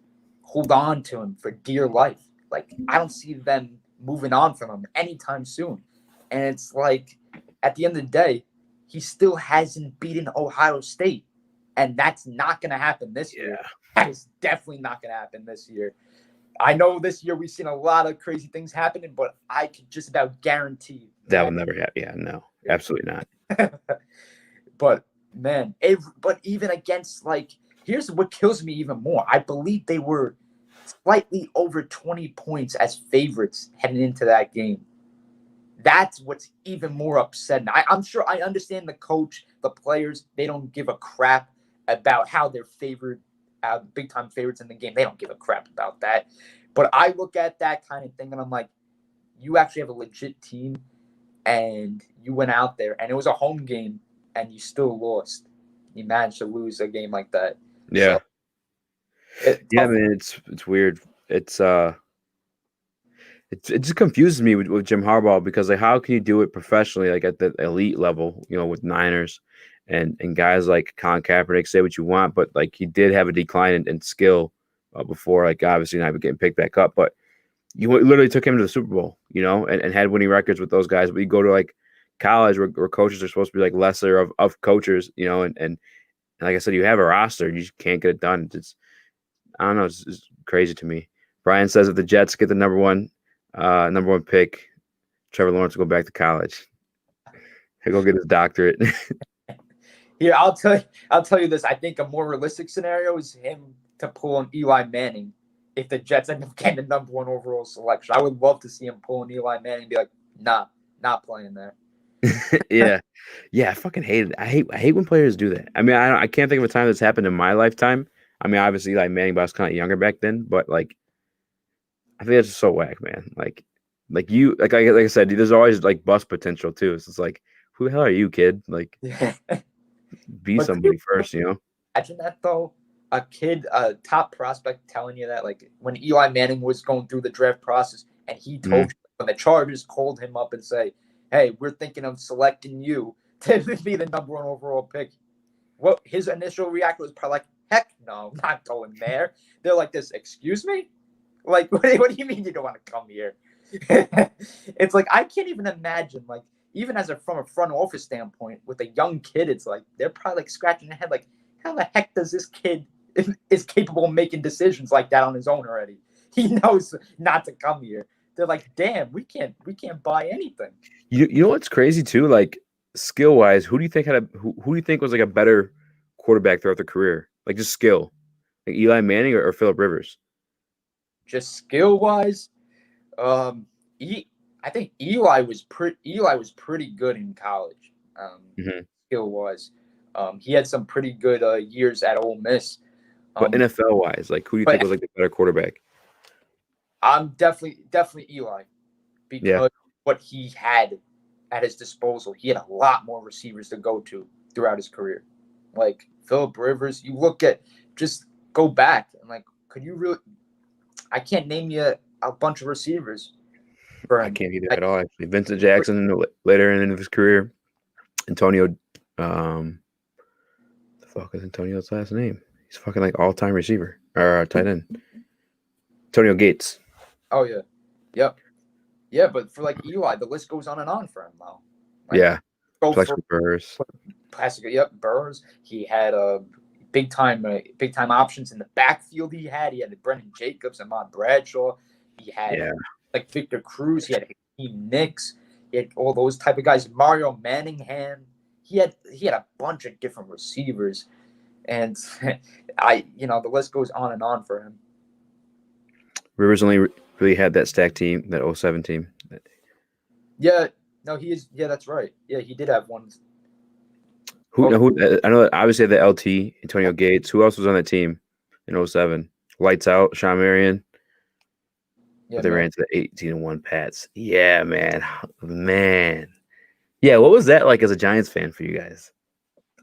S2: hold on to him for dear life. Like I don't see them moving on from him anytime soon. And it's like at the end of the day, he still hasn't beaten Ohio State. And that's not going to happen this year. That is definitely not going to happen this year. I know this year we've seen a lot of crazy things happening, but I could just about guarantee
S1: that will never happen. Yeah, no, absolutely not.
S2: But man, but even against here's what kills me even more. I believe they were slightly over 20 points as favorites heading into that game. That's what's even more upsetting. I'm sure I understand the coach, the players, they don't give a crap about how they're favored, big time favorites in the game. They don't give a crap about that. But I look at that kind of thing and I'm like, you actually have a legit team and you went out there and it was a home game and you still lost. You managed to lose a game like that.
S1: Yeah. So, man, it's weird. It just confuses me with Jim Harbaugh because like how can you do it professionally like at the elite level, with Niners and guys like Colin Kaepernick, say what you want, but like he did have a decline in skill before, like obviously not getting picked back up. But you literally took him to the Super Bowl, and had winning records with those guys. But you go to like college where coaches are supposed to be like lesser of coaches, and like I said, you have a roster, you just can't get it done. I don't know, it's crazy to me. Brian says if the Jets get the number one pick, Trevor Lawrence will go back to college. He'll go get his doctorate.
S2: Here, I'll tell you this. I think a more realistic scenario is him to pull on Eli Manning if the Jets end up getting the number one overall selection. I would love to see him pull on Eli Manning and be like, nah, not playing there.
S1: Yeah. I fucking hate it. I hate when players do that. I mean, I can't think of a time that's happened in my lifetime. I mean, obviously, like Manning, but I was kind of younger back then. But like, I think that's just so whack, man. Like I said, there's always like bust potential too. So it's like, who the hell are you, kid? Like, be
S2: But
S1: somebody first,
S2: imagine that though. A kid, a top prospect telling you that, like when Eli Manning was going through the draft process and he told you when the Chargers called him up and say, hey, we're thinking of selecting you to be the number one overall pick. What his initial reaction was probably like, heck no, I'm not going there. They're like this, excuse me? Like, what do you mean you don't want to come here? It's like, I can't even imagine, like, even from a front office standpoint, with a young kid, it's like, they're probably like scratching their head, like, how the heck does this kid is capable of making decisions like that on his own already? He knows not to come here. They're like, damn, we can't buy anything.
S1: You know what's crazy too? Like skill wise, who do you think was like a better quarterback throughout their career? Like just skill, like Eli Manning or Phillip Rivers?
S2: Just skill wise, I think Eli was pretty good in college. Skill wise, he had some pretty good years at Ole Miss.
S1: But NFL wise, like who do you think was like the better quarterback?
S2: I'm definitely Eli, because what he had at his disposal, he had a lot more receivers to go to throughout his career. Like Phillip Rivers, you look at, just go back and like, could you really? I can't name you a bunch of receivers.
S1: I can't either at all. Actually, Vincent Jackson later in his career, Antonio. The fuck is Antonio's last name? He's fucking like all-time receiver or tight end. Antonio Gates.
S2: Oh yeah, yep, yeah. But for like Eli, the list goes on and on for him now.
S1: Like,
S2: Go
S1: Burrs.
S2: Classic. Yep, Burrs. He had big time options in the backfield. He had Brendan Jacobs and Mont Bradshaw. He had like Victor Cruz. He had Hakeem Nicks. He had all those type of guys. Mario Manningham. He had a bunch of different receivers, and the list goes on and on for him.
S1: Rivers only really had that stacked team, that 07 team.
S2: Yeah, no, he is. Yeah, that's right. Yeah, he did have one.
S1: I know that obviously the LT, Antonio Gates. Who else was on that team in 07? Lights out, Sean Marion. Yeah, they ran to the 18-1 Pats. Yeah, man. Yeah, what was that like as a Giants fan for you guys?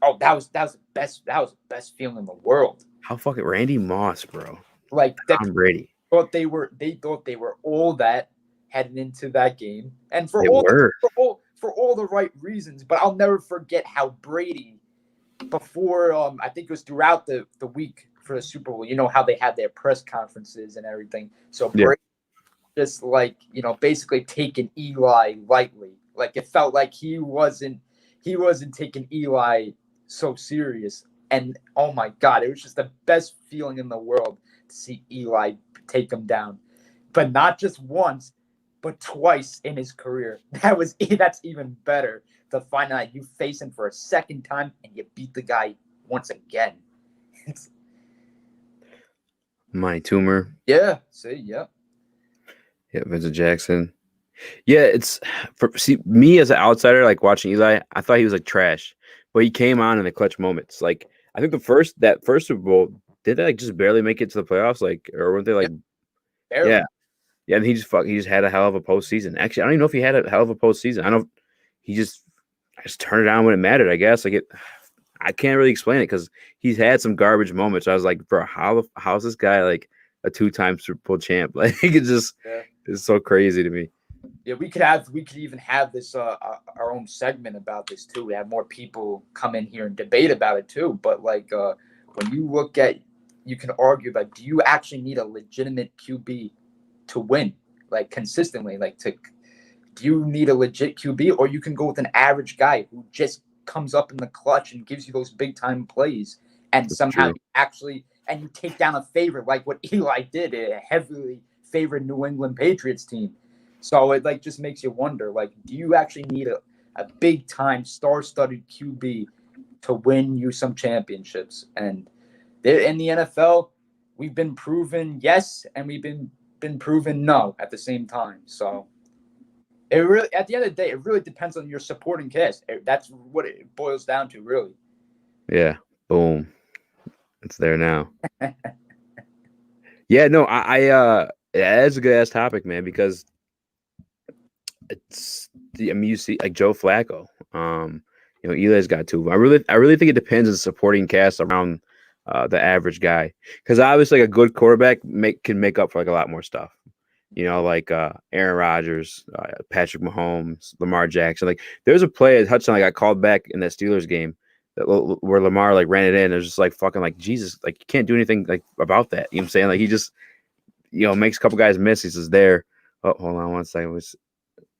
S2: Oh, that was the best. That was the best feeling in the world.
S1: How fucking Randy Moss, bro.
S2: Like
S1: Tom Brady.
S2: They thought they were all that heading into that game, and for all the right reasons. But I'll never forget how Brady, before I think it was throughout the week for the Super Bowl, you know how they had their press conferences and everything. So Brady just like, basically taking Eli lightly. Like it felt like he wasn't taking Eli so serious. And oh my God, it was just the best feeling in the world to see Eli take him down, but not just once, but twice in his career. That's even better, to find out you face him for a second time and you beat the guy once again.
S1: My tumor.
S2: Yeah. See. Yep.
S1: Yeah, Vincent Jackson. Yeah, me as an outsider, like watching Eli, I thought he was like trash, but he came on in the clutch moments. Like I think that first Super Bowl, did they like just barely make it to the playoffs? Like, or weren't they like?
S2: Barely.
S1: Yeah. And he just had a hell of a postseason. Actually, I don't even know if he had a hell of a postseason. I know he just turned it on when it mattered. I guess I can't really explain it because he's had some garbage moments. I was like, bro, how's this guy like a 2-time Super Bowl champ? Like it's so crazy to me.
S2: Yeah, we could even have this our own segment about this too. We have more people come in here and debate about it too. But like when you look at, you can argue like, do you actually need a legitimate QB to win? like consistently. Like, do you need a legit QB, or you can go with an average guy who just comes up in the clutch and gives you those big time plays, and somehow
S1: true.
S2: you actually and you take down a favorite like what Eli did, a heavily favored New England Patriots team. So it like just makes you wonder, like, do you actually need a big time star studded QB to win you some championships? And in the NFL, we've been proven yes, and we've been proven no at the same time. So it really, at the end of the day, it really depends on your supporting cast. That's what it boils down to, really.
S1: Yeah. Boom. It's there now. Yeah, no, yeah, that's a good ass topic, man, because I mean, you see like Joe Flacco. Eli's got two. I really think it depends on the supporting cast around the average guy. Because obviously, like, a good quarterback can make up for like a lot more stuff. Like Aaron Rodgers, Patrick Mahomes, Lamar Jackson. Like, there's a play at touchdown I got called back in that Steelers game where Lamar like ran it in. It was just like fucking like Jesus. Like, you can't do anything like about that. You know what I'm saying? Like, he just makes a couple guys miss. He's just there. Oh, hold on one second.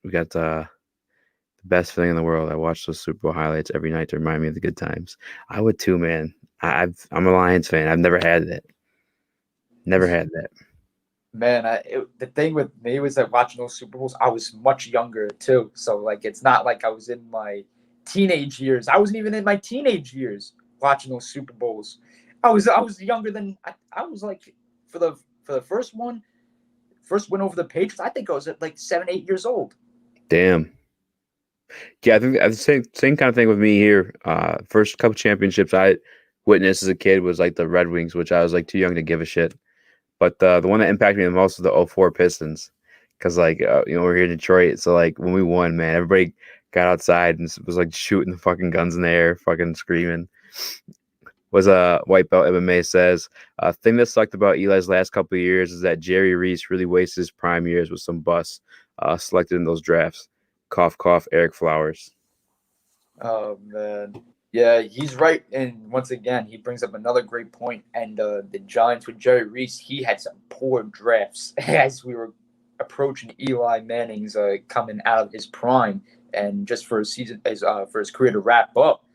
S1: We got the best thing in the world. I watch those Super Bowl highlights every night to remind me of the good times. I would too, man. I'm a Lions fan. I've never had that. Never had that.
S2: Man, the thing with me was that watching those Super Bowls, I was much younger too. So like, it's not like I was in my teenage years. I wasn't even in my teenage years watching those Super Bowls. I was younger than I was like for the first win over the Patriots. I think I was at like 7, 8 years old.
S1: Damn. Yeah, I think the same kind of thing with me here. First couple championships I witnessed as a kid was like the Red Wings, which I was like too young to give a shit. But the one that impacted me the most was the '04 Pistons, because like we're here in Detroit, so like when we won, man, everybody got outside and was like shooting the fucking guns in the air, fucking screaming. Was White Belt MMA says thing that sucked about Eli's last couple of years is that Jerry Reese really wasted his prime years with some busts selected in those drafts. Cough, cough. Eric Flowers.
S2: Oh man, yeah, he's right. And once again, he brings up another great point. And the Giants with Jerry Reese, he had some poor drafts as we were approaching Eli Manning's coming out of his prime, and just for his season, for his career to wrap up,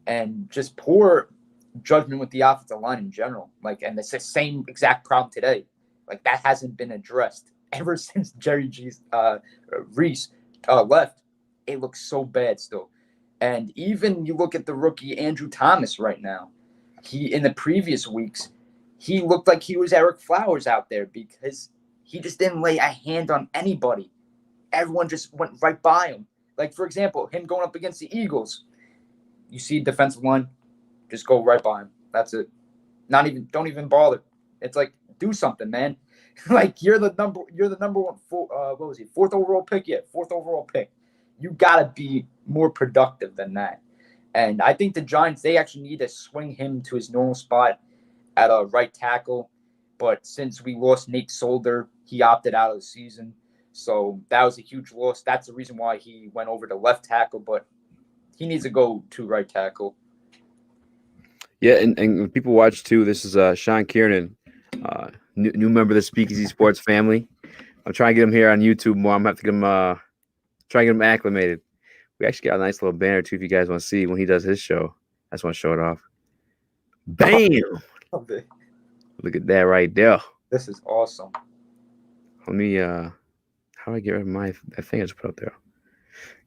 S2: and just poor judgment with the offensive line in general. Like, and it's the same exact problem today. Like, that hasn't been addressed ever since Reese left. It looks so bad still. And even you look at the rookie Andrew Thomas right now. He in the previous weeks, he looked like he was Eric Flowers out there because he just didn't lay a hand on anybody. Everyone just went right by him. Like, for example, him going up against the Eagles. You see defensive line, just go right by him. That's it. Don't even bother. It's like, do something, man. Like, you're the number one. What was he? Fourth overall pick. Yeah, fourth overall pick. You gotta be more productive than that. And I think the Giants, they actually need to swing him to his normal spot at a right tackle. But since we lost Nate Solder, he opted out of the season. So that was a huge loss. That's the reason why he went over to left tackle. But he needs to go to right tackle.
S1: Yeah, and people watch too. This is Sean Kiernan, new member of the Speakeasy Sports family. I'm trying to get him here on YouTube more. I'm gonna have to get him try and get him acclimated. We actually got a nice little banner too if you guys want to see when he does his show. I just want to show it off. Bam! Look at that right there.
S2: This is awesome.
S1: Let me how do I get rid of my that thing I just put up there?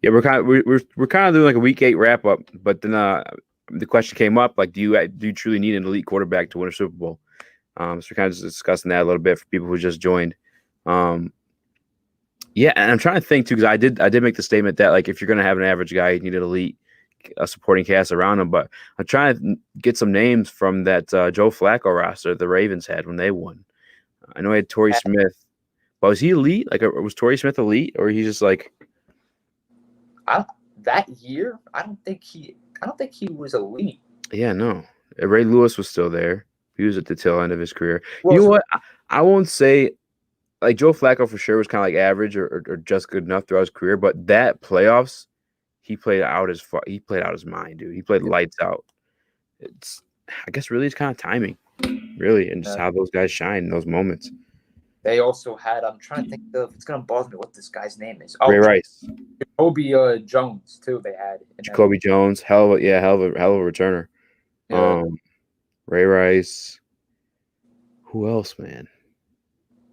S1: Yeah, we're kind of doing like a week 8 wrap up, but then the question came up, like, do you truly need an elite quarterback to win a Super Bowl? So we're kind of just discussing that a little bit for people who just joined. Yeah, and I'm trying to think too, because I did make the statement that, like, if you're gonna have an average guy, you need an elite supporting cast around him. But I'm trying to get some names from that Joe Flacco roster the Ravens had when they won. I know he had Torrey Smith, but was he elite? Like, was Torrey Smith elite, or he's just like?
S2: That year, I don't think he was elite.
S1: Yeah, no. Ray Lewis was still there. He was at the tail end of his career. Well, you know what? I won't say like Joe Flacco for sure was kind of like average or just good enough throughout his career, but that playoffs, he played out his mind, dude. He played lights out. I guess really it's kind of timing, really, and just how those guys shine in those moments.
S2: They also had. I'm trying to think of. It's gonna bother me what this guy's name is.
S1: Ray
S2: Oh,
S1: Rice,
S2: Jacoby Jones too. They had in that.
S1: Jacoby Jones, hell of a returner.
S2: Yeah.
S1: Ray Rice. Who else, man?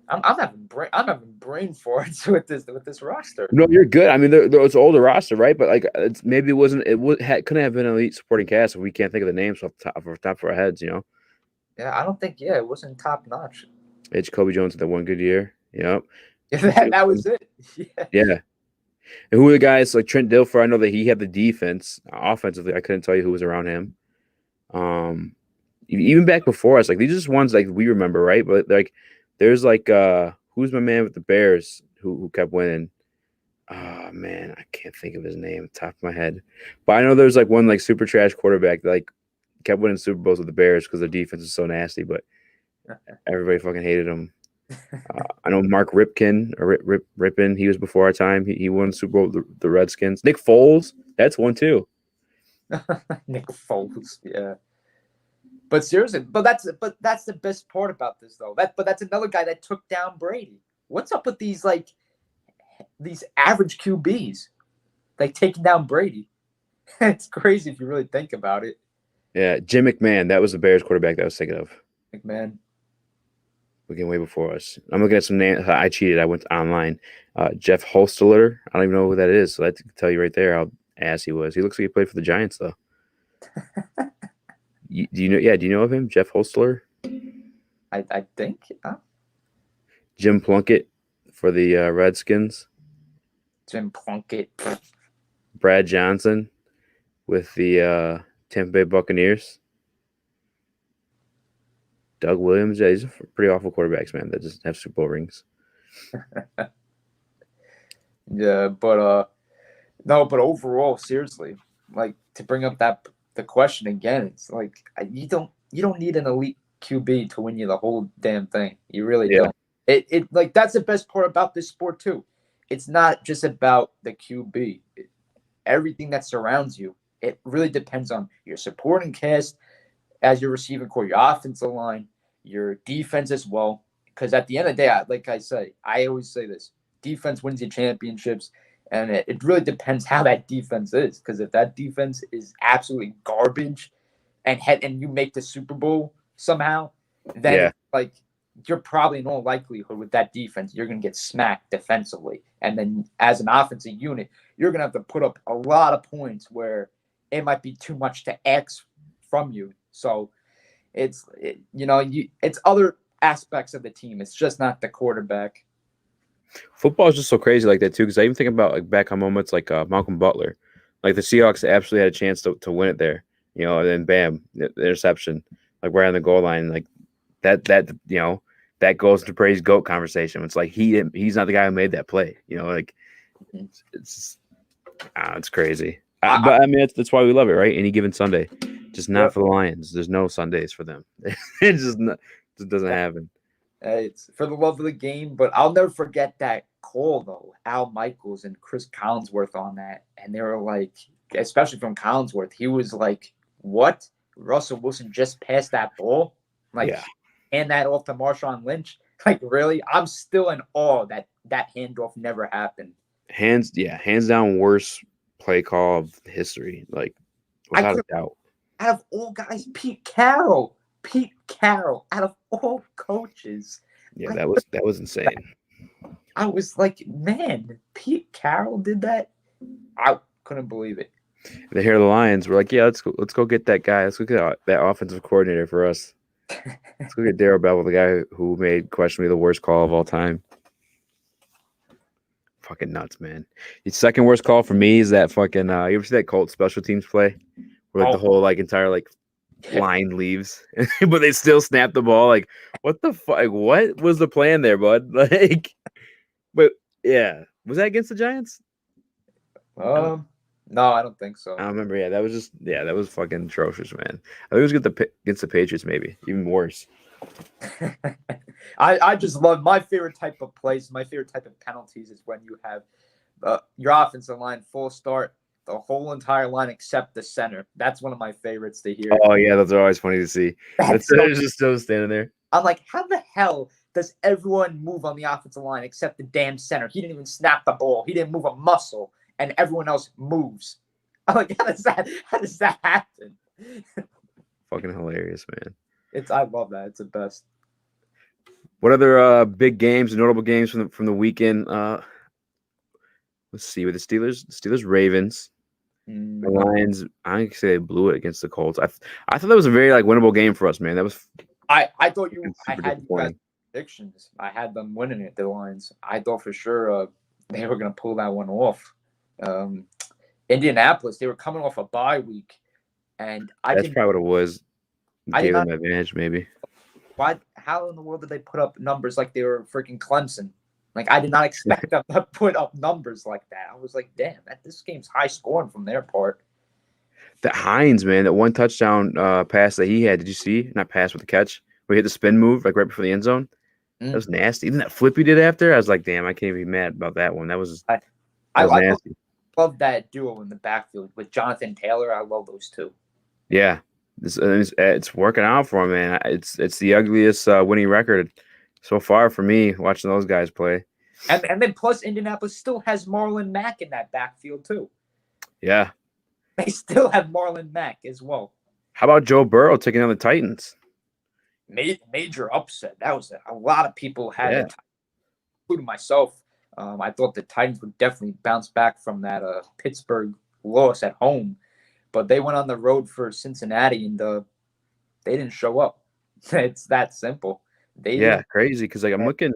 S2: I'm having brain farts with this roster.
S1: No, you're good. I mean, it's an older roster, right? But like, maybe it wasn't. Couldn't have been an elite supporting cast if we can't think of the names off the top of our heads. You know.
S2: Yeah, I don't think. Yeah, it wasn't top notch.
S1: It's Kobe Jones had that one good year. Yep.
S2: Yeah, that was it. Yeah.
S1: Yeah. And who are the guys like Trent Dilfer? I know that he had the defense. Offensively, I couldn't tell you who was around him. Even back before us, like these are just ones like we remember, right? But like, there's like who's my man with the Bears who kept winning? Oh man, I can't think of his name top of my head. But I know there's like one like super trash quarterback that like kept winning Super Bowls with the Bears because their defense is so nasty, but everybody fucking hated him. I know Mark Ripken or Rippin. He was before our time. He won the Super Bowl with the Redskins. Nick Foles, that's one too.
S2: Nick Foles, yeah. But seriously, but that's the best part about this though. That's another guy that took down Brady. What's up with these average QBs, like taking down Brady? It's crazy if you really think about it.
S1: Yeah, Jim McMahon. That was the Bears quarterback that I was thinking of.
S2: McMahon.
S1: We can way before us. I'm looking at some names. I cheated. I went online. Jeff Hostetler. I don't even know who that is. So I can tell you right there how ass he was. He looks like he played for the Giants though. Do you know? Yeah, do you know of him, Jeff Hostetler?
S2: I think.
S1: Jim Plunkett for the Redskins.
S2: Jim Plunkett.
S1: Brad Johnson with the Tampa Bay Buccaneers. Doug Williams. Yeah, these are pretty awful quarterbacks, man, that just have Super Bowl rings.
S2: Yeah, but no, but overall, seriously, like to bring up the question again, it's like you don't need an elite QB to win you the whole damn thing. You really don't. It like that's the best part about this sport too. It's not just about the QB. Everything that surrounds you, it really depends on your supporting cast as your receiving core, your offensive line, your defense as well. Because at the end of the day, like I say, I always say this: defense wins you championships, and it really depends how that defense is. Because if that defense is absolutely garbage, and you make the Super Bowl somehow, then like you're probably in all likelihood with that defense, you're going to get smacked defensively. And then as an offensive unit, you're going to have to put up a lot of points where it might be too much to X from you. So it's other aspects of the team. It's just not the quarterback.
S1: Football is just so crazy like that too, because I even think about like back on moments like Malcolm Butler. Like the Seahawks absolutely had a chance to win it there, and then bam, the interception, like right on the goal line, like that that goes to praise GOAT conversation. It's like he's not the guy who made that play, like it's crazy. But I mean that's why we love it, right? Any given Sunday, just not for the Lions. There's no Sundays for them. It just doesn't happen.
S2: It's for the love of the game, but I'll never forget that call though. Al Michaels and Chris Collinsworth on that, and they were like, especially from Collinsworth, he was like, "What? Russell Wilson just passed that ball? Like, hand that off to Marshawn Lynch? Like, really? I'm still in awe that handoff never happened.
S1: Hands down, worst play call of history, like without a doubt.
S2: Out of all guys, Pete Carroll, out of all coaches.
S1: Yeah, that was insane.
S2: I was like, man, Pete Carroll did that? I couldn't believe it.
S1: They hear the Lions. We're like, yeah, let's go get that guy. Let's go get that offensive coordinator for us. Let's go get Darrell Bevell, the guy who made questionably the worst call of all time. Fucking nuts, man. The second worst call for me is that fucking you ever see that Colts special teams play? Where the whole entire line leaves, but they still snap the ball. Like, what the fuck? What was the plan there, bud? But yeah, was that against the Giants?
S2: No, I don't think so.
S1: I don't remember. Yeah, that was fucking atrocious, man. I think it was against the Patriots, maybe even worse.
S2: I just love my favorite type of plays. My favorite type of penalties is when you have your offensive line full start. The whole entire line except the center. That's one of my favorites to hear.
S1: Oh yeah, those are always funny to see. They're just still standing there.
S2: I'm like, how the hell does everyone move on the offensive line except the damn center? He didn't even snap the ball. He didn't move a muscle, and everyone else moves. I'm like, how does that happen?
S1: Fucking hilarious, man.
S2: I love that. It's the best.
S1: What other big games, notable games from the weekend? Let's see, with the Steelers Ravens. The Lions, I think they blew it against the Colts. I thought that was a very winnable game for us, man. That was.
S2: I thought I had you guys predictions. I had them winning it. The Lions. I thought for sure they were going to pull that one off. Indianapolis, they were coming off a bye week, and
S1: that's probably what it was. Gave them advantage, maybe.
S2: Why? How in the world did they put up numbers like they were freaking Clemson? Like, I did not expect them to put up numbers like that. I was like, damn, this game's high scoring from their part.
S1: That Hines, man, that one touchdown pass that he had, did you see? Not pass, with the catch, where he hit the spin move, right before the end zone. That was nasty. Even that flip he did after, I was like, damn, I can't be mad about that one. That was nasty.
S2: I love that duo in the backfield with Jonathan Taylor. I love those two.
S1: Yeah. It's working out for him, man. It's the ugliest winning record so far for me watching those guys play.
S2: And then plus Indianapolis still has Marlon Mack in that backfield too.
S1: Yeah.
S2: They still have Marlon Mack as well.
S1: How about Joe Burrow taking on the Titans?
S2: Major upset. That was a lot of people had it, including myself. I thought the Titans would definitely bounce back from that Pittsburgh loss at home. But they went on the road for Cincinnati, and they didn't show up. It's that simple.
S1: Crazy. Because I'm looking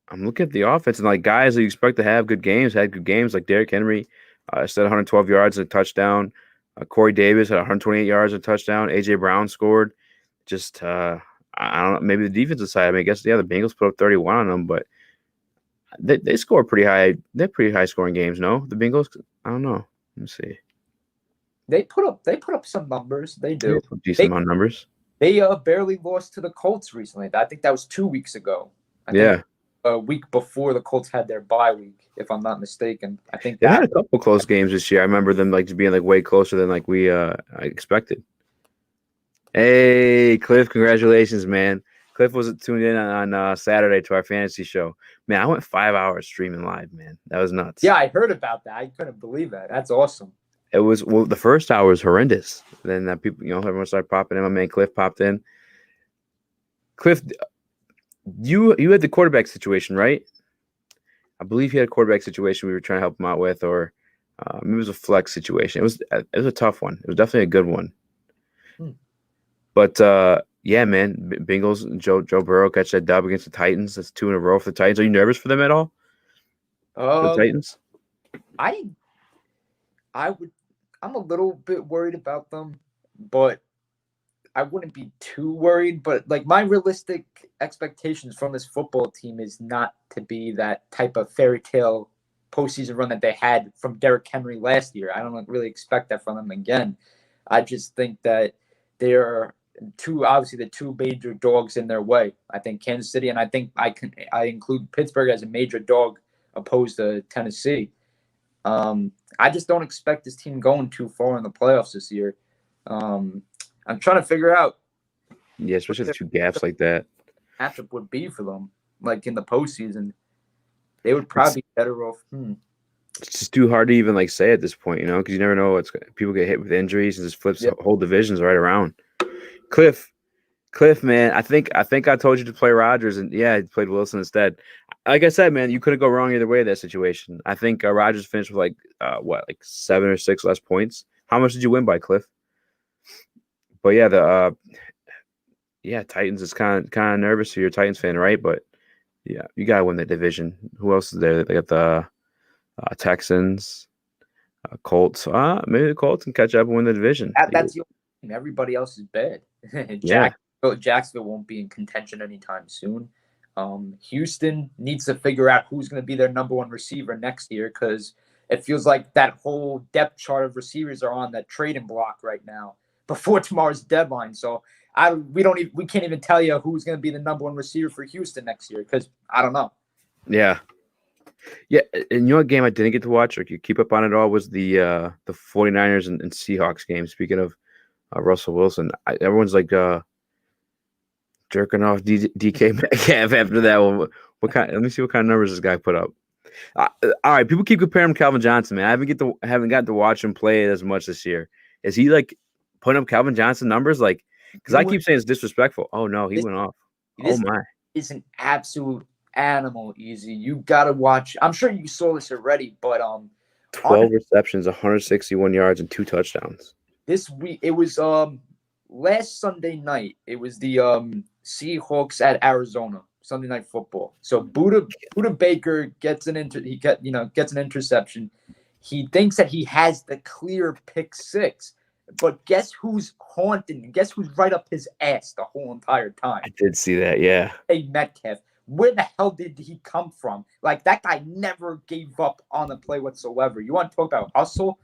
S1: at the offense, and guys that you expect to have good games had good games. Like Derrick Henry, set 112 yards and a touchdown. Corey Davis had 128 yards and a touchdown. AJ Brown scored. Just I don't know. Maybe the defensive side. I mean, I guess the Bengals put up 31 on them, but they score pretty high. They're pretty high scoring games. No, the Bengals. I don't know. Let me see. They
S2: put up some numbers. They do.
S1: Decent amount of numbers.
S2: They barely lost to the Colts recently. I think that was 2 weeks ago. A week before the Colts had their bye week, if I'm not mistaken. I think
S1: they had a couple close games this year. I remember them being way closer than we expected. Hey, Cliff, congratulations, man. Cliff was tuned in on Saturday to our fantasy show. Man, I went 5 hours streaming live, man. That was nuts.
S2: Yeah, I heard about that. I couldn't believe that. That's awesome.
S1: It was the first hour was horrendous. Then people, everyone started popping in. My man Cliff popped in. Cliff, you had the quarterback situation, right? I believe he had a quarterback situation we were trying to help him out with, or maybe it was a flex situation. It was a tough one. It was definitely a good one. But yeah, man, Bengals, Joe Burrow catch that dub against the Titans. That's 2 in a row for the Titans. Are you nervous for them at all? The Titans?
S2: I'm a little bit worried about them, but I wouldn't be too worried. But my realistic expectations from this football team is not to be that type of fairy tale postseason run that they had from Derrick Henry last year. I don't really expect that from them again. I just think that they're the two major dogs in their way. I think Kansas City, and I think I include Pittsburgh as a major dog opposed to Tennessee. I just don't expect this team going too far in the playoffs this year. I'm trying to figure out.
S1: Yeah, especially the two gaps like that.
S2: Matchup would be for them, in the postseason. They would probably be better off.
S1: It's just too hard to even say at this point, because you never know people get hit with injuries and just flips the whole divisions right around. Cliff, man, I think I told you to play Rodgers, and he played Wilson instead. Like I said, man, you couldn't go wrong either way in that situation. I think Rodgers finished with 7 or 6 less points. How much did you win by, Cliff? But Titans is kind of nervous. You're a Titans fan, right? But yeah, you gotta win the division. Who else is there? They got the Texans, Colts. Maybe the Colts can catch up and win the division.
S2: That's the only team. Everybody else is bad. Jacksonville won't be in contention anytime soon. Houston needs to figure out who's going to be their number one receiver next year, because it feels like that whole depth chart of receivers are on that trading block right now before tomorrow's deadline. So we can't even tell you who's going to be the number one receiver for Houston next year, because I don't know.
S1: Yeah. And what game I didn't get to watch, or you keep up on it all, was the 49ers and Seahawks game. Speaking of Russell Wilson, everyone's jerking off DK Metcalf after that one. What kind? Let me see what kind of numbers this guy put up. All right, people keep comparing him to Calvin Johnson, man. I haven't got to watch him play as much this year. Is he like putting up Calvin Johnson numbers? Like, because I keep saying it's disrespectful. Oh no, he went off. Oh my,
S2: is an absolute animal. Easy, you gotta watch. I'm sure you saw this already, but
S1: 12 receptions, 161 yards, and 2 touchdowns.
S2: This week it was last Sunday night. It was the Seahawks at Arizona. Sunday Night Football. So Buda Baker gets an interception. He thinks that he has the clear pick six, but guess who's haunting? Guess who's right up his ass the whole entire time?
S1: I did see that. Yeah.
S2: Hey Metcalf, where the hell did he come from? Like that guy never gave up on the play whatsoever. You want to talk about hustle?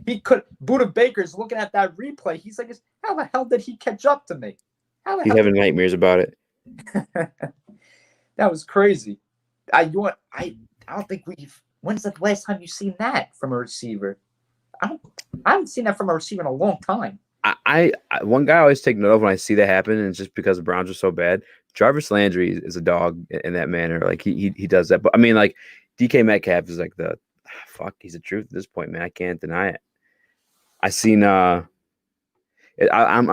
S2: Buda Baker's looking at that replay. He's like, how the hell did he catch up to me?
S1: He's having nightmares about it.
S2: That was crazy. I don't think we've. When's the last time you've seen that from a receiver? I haven't seen that from a receiver in a long time.
S1: I one guy I always take note of when I see that happen, and it's just because the Browns are so bad. Jarvis Landry is a dog in that manner. Like he does that. But I mean, like DK Metcalf is like he's the truth at this point, man. I can't deny it. I seen I'm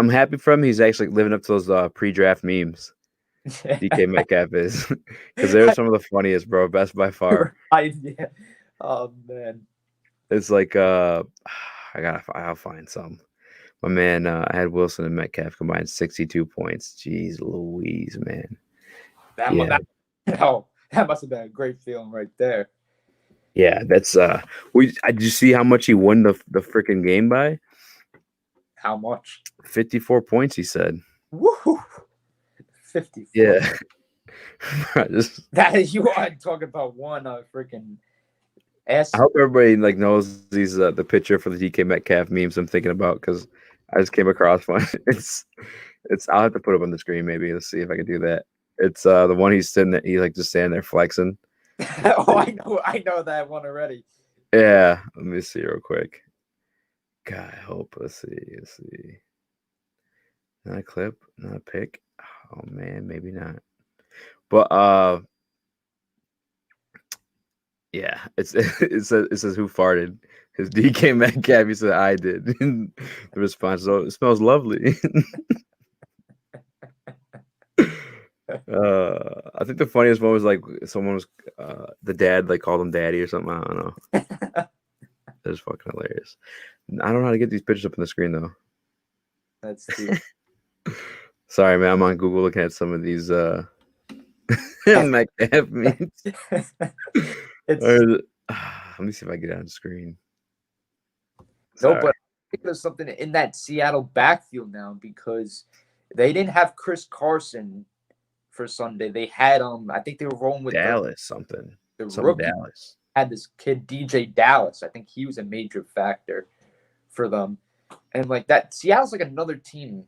S1: happy for him. He's actually living up to those pre-draft memes. DK Metcalf is because they're some of the funniest, bro. Best by far.
S2: Yeah. Oh man,
S1: it's like I'll find some. My man, I had Wilson and Metcalf combined 62 points. Jeez Louise, man.
S2: That must have been a great feeling right there.
S1: Yeah, that's did you see how much he won the freaking game by?
S2: How much?
S1: 54 points, he said.
S2: Woo! 54.
S1: Yeah.
S2: That is, you are talking about one freaking ass.
S1: I hope everybody like knows these the picture for the DK Metcalf memes I'm thinking about because I just came across one. It's I'll have to put it up on the screen maybe. Let's see if I can do that. It's the one he's just standing there flexing.
S2: Oh, I know that one already.
S1: Yeah, let me see real quick. God, I hope. Let's see. Not a clip, not a pic. Oh man, maybe not. But yeah, it says who farted. His DK Metcalf. He said I did. The response is, "Oh, it smells lovely." I think the funniest one was like someone was the dad like called him daddy or something. I don't know. That's fucking hilarious. I don't know how to get these pictures up on the screen though.
S2: That's true.
S1: Sorry, man. I'm on Google looking at some of these Metcalf memes. Let me see if I get it on the screen.
S2: No, but I think there's something in that Seattle backfield now because they didn't have Chris Carson for Sunday. They had I think they were rolling with
S1: Dallas
S2: the rookie.
S1: Dallas
S2: had this kid DJ Dallas. I think he was a major factor for them. And like that, Seattle's like another team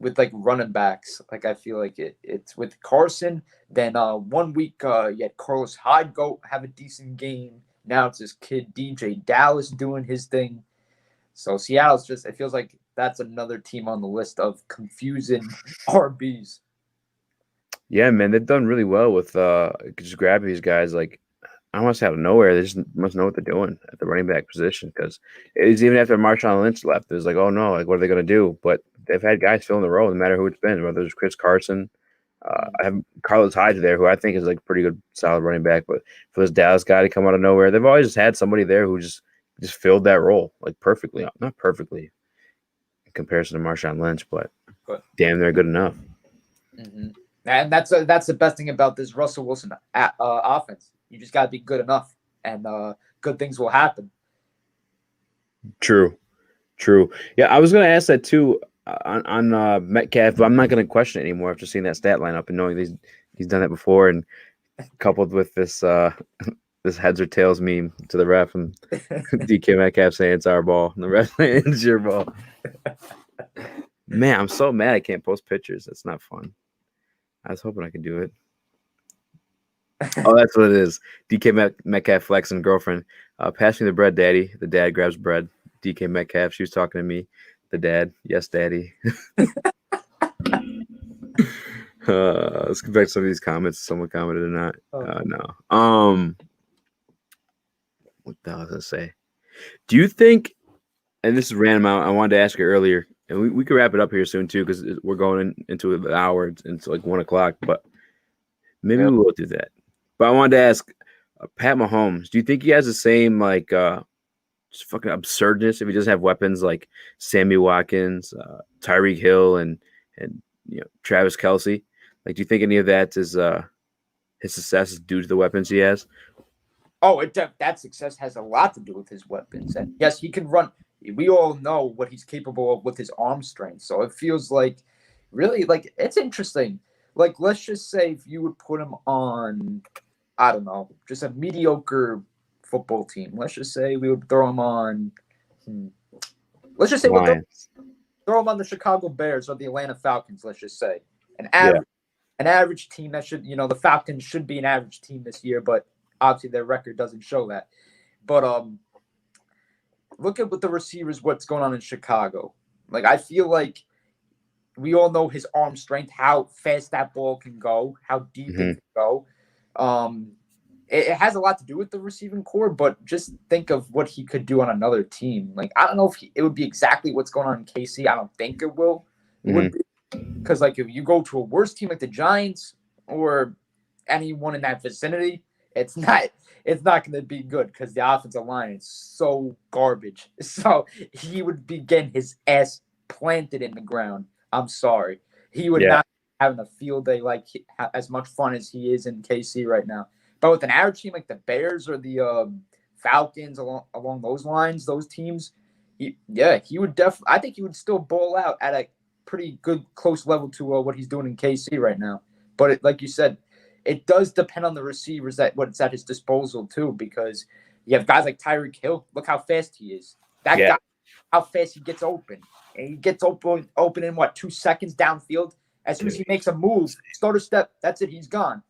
S2: with like running backs. Like I feel like it's with Carson. Then 1 week you had Carlos Hyde have a decent game. Now it's this kid DJ Dallas doing his thing. So Seattle's it feels like that's another team on the list of confusing RBs.
S1: Yeah, man, they've done really well with just grabbing these guys. Like I don't want to say out of nowhere, they just must know what they're doing at the running back position. Because it's even after Marshawn Lynch left, it was like, oh no, like what are they going to do? But they've had guys filling the role, no matter who it's been, whether it's Chris Carson. I have Carlos Hyde there, who I think is like pretty good, solid running back. But for this Dallas guy to come out of nowhere, they've always just had somebody there who just filled that role like perfectly. Not perfectly in comparison to Marshawn Lynch, but damn, they're good enough.
S2: Mm-hmm. And that's the best thing about this Russell Wilson offense. You just got to be good enough, and good things will happen.
S1: True. Yeah, I was going to ask that too on Metcalf, but I'm not going to question it anymore after seeing that stat lineup and knowing he's done that before, and coupled with this this heads or tails meme to the ref and DK Metcalf saying it's our ball and the ref saying it's your ball. Man, I'm so mad I can't post pictures. That's not fun. I was hoping I could do it. Oh, that's what it is. DK Metcalf flexing girlfriend. Pass me the bread, daddy. The dad grabs bread. DK Metcalf, she was talking to me. The dad, yes, daddy. Let's get back to some of these comments. Someone commented or not.
S2: Oh.
S1: No. What the hell was I gonna say? Do you think? And this is random. I wanted to ask you earlier, and we could wrap it up here soon too, because we're going into an hour into like 1 o'clock. But maybe
S2: Yeah.
S1: we will do that. But I wanted to ask Pat Mahomes. Do you think he has the same like just fucking absurdness if he doesn't have weapons like Sammy Watkins, Tyreek Hill, and Travis Kelce? Like, do you think any of that is his success is due to the weapons he has?
S2: Oh, that success has a lot to do with his weapons. And yes, he can run. We all know what he's capable of with his arm strength. So it feels like really like it's interesting. Like, let's just say if you would put him on, I don't know, just a mediocre football team. Let's just say we would throw him on. Let's just say we'll throw him on the Chicago Bears or the Atlanta Falcons. Let's just say an average team that should, the Falcons should be an average team this year, but obviously their record doesn't show that. But look at what the receivers, what's going on in Chicago. Like, I feel like we all know his arm strength, how fast that ball can go, how deep it can go. It has a lot to do with the receiving core, but just think of what he could do on another team. Like, I don't know if it would be exactly what's going on in KC. I don't think it will. It would be, because like if you go to a worse team like the Giants or anyone in that vicinity, it's not going to be good because the offensive line is so garbage. So he would be getting his ass planted in the ground. I'm sorry. He would not be having a field day like as much fun as he is in KC right now. But with an average team like the Bears or the Falcons along those lines, those teams, he would definitely. I think he would still bowl out at a pretty good close level to what he's doing in KC right now. But like you said, it does depend on the receivers what's at his disposal too, because you have guys like Tyreek Hill. Look how fast he is. That guy, how fast he gets open. And he gets open in 2 seconds downfield. As soon as he makes a move, stutter step, that's it. He's gone.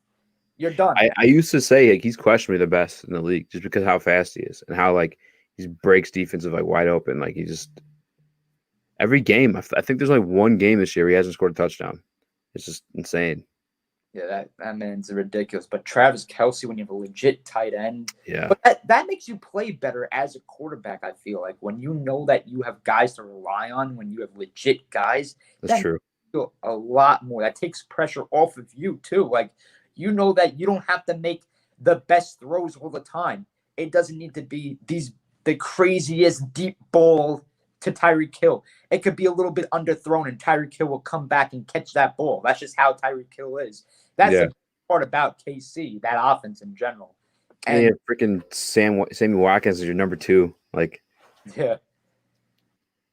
S2: You're done.
S1: I used to say like he's questionably the best in the league just because of how fast he is and how like he breaks defensive like wide open. Like he just every game. I think there's only one game this year he hasn't scored a touchdown. It's just insane.
S2: Yeah, that man's ridiculous. But Travis Kelce, when you have a legit tight end,
S1: but
S2: that makes you play better as a quarterback. I feel like when you know that you have guys to rely on, when you have legit guys,
S1: that's true.
S2: Feel a lot more. That takes pressure off of you too. Like you know that you don't have to make the best throws all the time. It doesn't need to be the craziest deep ball to Tyreek Hill. It could be a little bit underthrown, and Tyreek Hill will come back and catch that ball. That's just how Tyreek Hill is. That's the part about KC, that offense in general.
S1: And freaking Sammy Watkins is your number 2. Like,
S2: yeah.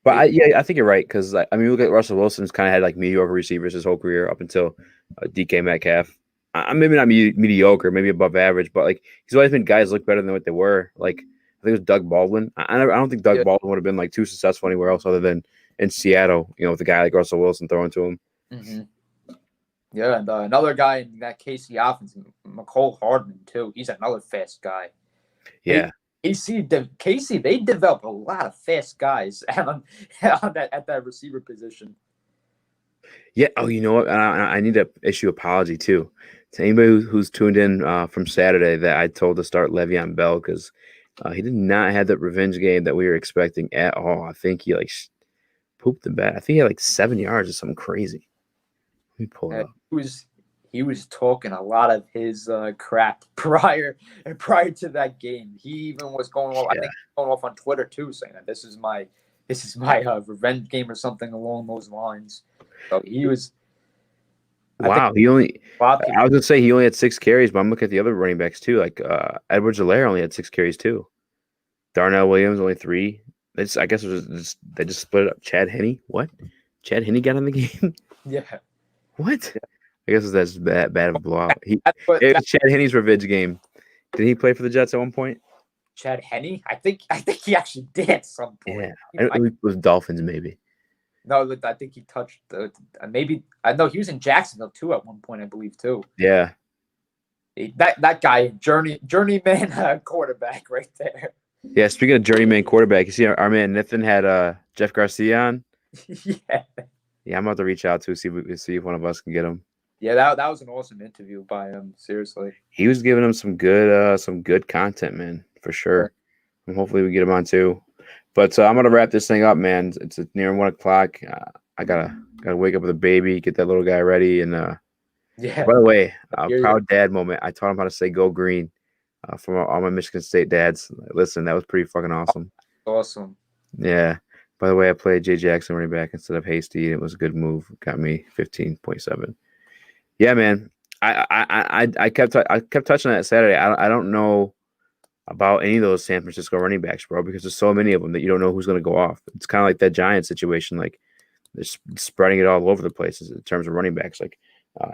S1: But I think you're right because I mean, look at Russell Wilson's kind of had like mediocre receivers his whole career up until DK Metcalf. Maybe not mediocre, maybe above average, but like he's always made guys look better than what they were. Like I think it was Doug Baldwin. I don't think Doug Baldwin would have been like too successful anywhere else other than in Seattle. With a guy like Russell Wilson throwing to him.
S2: Mm-hmm. Yeah, and another guy in that KC offense, McCole Hardman too. He's another fast guy.
S1: Yeah.
S2: KC, they develop a lot of fast guys at that receiver position.
S1: Yeah. Oh, you know what? I need to issue an apology too to anybody who's tuned in from Saturday that I told to start Le'Veon Bell because he did not have that revenge game that we were expecting at all. I think he like pooped the bed. I think he had like 7 yards or something crazy. Let me pull it up.
S2: He was talking a lot of his crap prior to that game. He even was going off. I think going off on Twitter too, saying that this is my revenge game or something along those lines. So he was.
S1: Wow, I was gonna say he only had 6 carries, but I'm looking at the other running backs too. Like Edwards-Helaire only had 6 carries too. Darnell Williams only 3. I guess they just split it up. Chad Henne, what? Chad Henne got in the game?
S2: Yeah.
S1: What? Yeah. I guess that's bad of a blowout. It was Chad Henne's revenge game. Did he play for the Jets at one point?
S2: Chad Henne? I think he actually did at some point.
S1: Yeah, it was Dolphins maybe.
S2: No, I think he touched maybe. I know he was in Jacksonville too at one point, I believe too.
S1: Yeah.
S2: That guy, journeyman quarterback right there.
S1: Yeah, speaking of journeyman quarterback, you see our man Nathan had Jeff Garcia on.
S2: Yeah.
S1: Yeah, I'm about to reach out to see if one of us can get him.
S2: Yeah, that was an awesome interview by him. Seriously.
S1: He was giving him some good content, man, for sure. And hopefully we get him on too. But I'm gonna wrap this thing up, man. It's near 1 o'clock. I gotta wake up with a baby, get that little guy ready, and
S2: Yeah.
S1: by the way,
S2: Here you
S1: proud dad moment. I taught him how to say "Go Green" from all my Michigan State dads. Listen, that was pretty fucking awesome.
S2: Awesome.
S1: Yeah. By the way, I played Jay Jackson running back instead of Hasty. It was a good move. Got me 15.7. Yeah, man. I kept touching on that Saturday. I don't know about any of those San Francisco running backs, bro, because there's so many of them that you don't know who's going to go off. It's kind of like that Giants situation. Like they're spreading it all over the place in terms of running backs. Like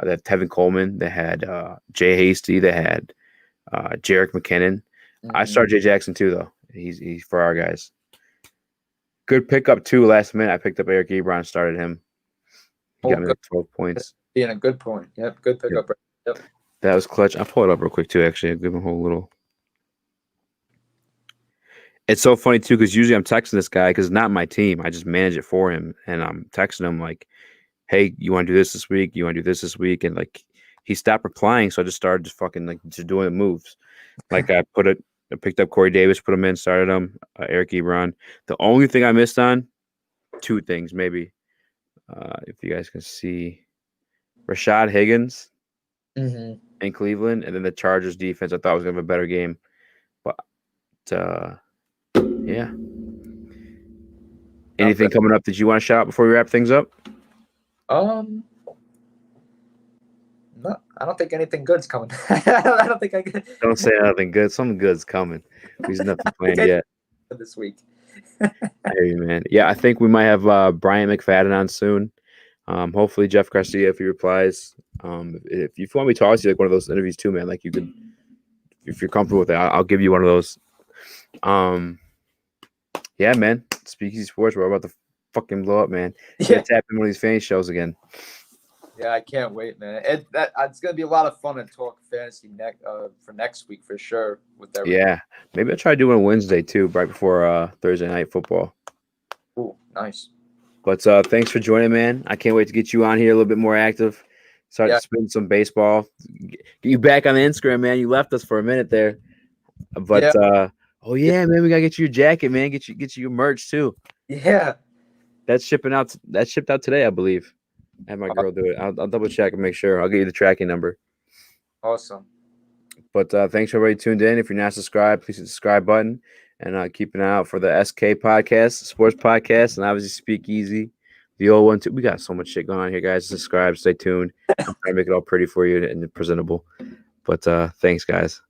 S1: that Tevin Coleman, they had Jay Hasty, they had Jerick McKinnon. I started Jay Jackson too, though. He's for our guys. Good pickup too. Last minute, I picked up Eric Ebron, started him. He got me like 12 points.
S2: Being a good point. Yep, good pickup. Yep.
S1: That was clutch. I'll pull it up real quick too. Actually, I'll give him a whole little. It's so funny too because usually I'm texting this guy because it's not my team. I just manage it for him, and I'm texting him like, "Hey, you want to do this week? You want to do this week?" And like, he stopped replying, so I just started just fucking like just doing the moves. Like I picked up Corey Davis, put him in, started him. Eric Ebron. The only thing I missed on, 2 things maybe. If you guys can see, Rashad Higgins in Cleveland, and then the Chargers defense. I thought was gonna have a better game, but yeah. Anything coming up that you want to shout out before we wrap things up?
S2: No, I don't think anything good's coming. I don't think I could.
S1: Don't say nothing good. Something good's coming. There's nothing planned yet
S2: This week.
S1: Hey, man. Yeah, I think we might have Brian McFadden on soon. Hopefully Jeff Garcia, if he replies. If you want me to talk to you like one of those interviews too, man, like you could, if you're comfortable with it, I'll give you one of those. Yeah, man. Speakeasy Sports, we're about to fucking blow up, man.
S2: Yeah.
S1: Tap in one of these fantasy shows again.
S2: Yeah, I can't wait, man. It's gonna be a lot of fun to talk fantasy for next week for sure. With that.
S1: Yeah, maybe I'll try to do one Wednesday too, right before Thursday night football.
S2: Ooh, nice.
S1: But thanks for joining, man. I can't wait to get you on here a little bit more active. Start to spin some baseball. Get you back on the Instagram, man. You left us for a minute there, but oh yeah, man, we gotta get you your jacket, man. Get you your merch too.
S2: Yeah,
S1: that's shipping out. That shipped out today, I believe. I had my girl do it. I'll double check and make sure. I'll get you the tracking number.
S2: Awesome.
S1: But thanks for everybody tuned in. If you're not subscribed, please hit the subscribe button and keep an eye out for the SK podcast, sports podcast, and obviously Speakeasy, the old one too. We got so much shit going on here, guys. Subscribe, stay tuned. I'm trying to make it all pretty for you and presentable. But thanks, guys.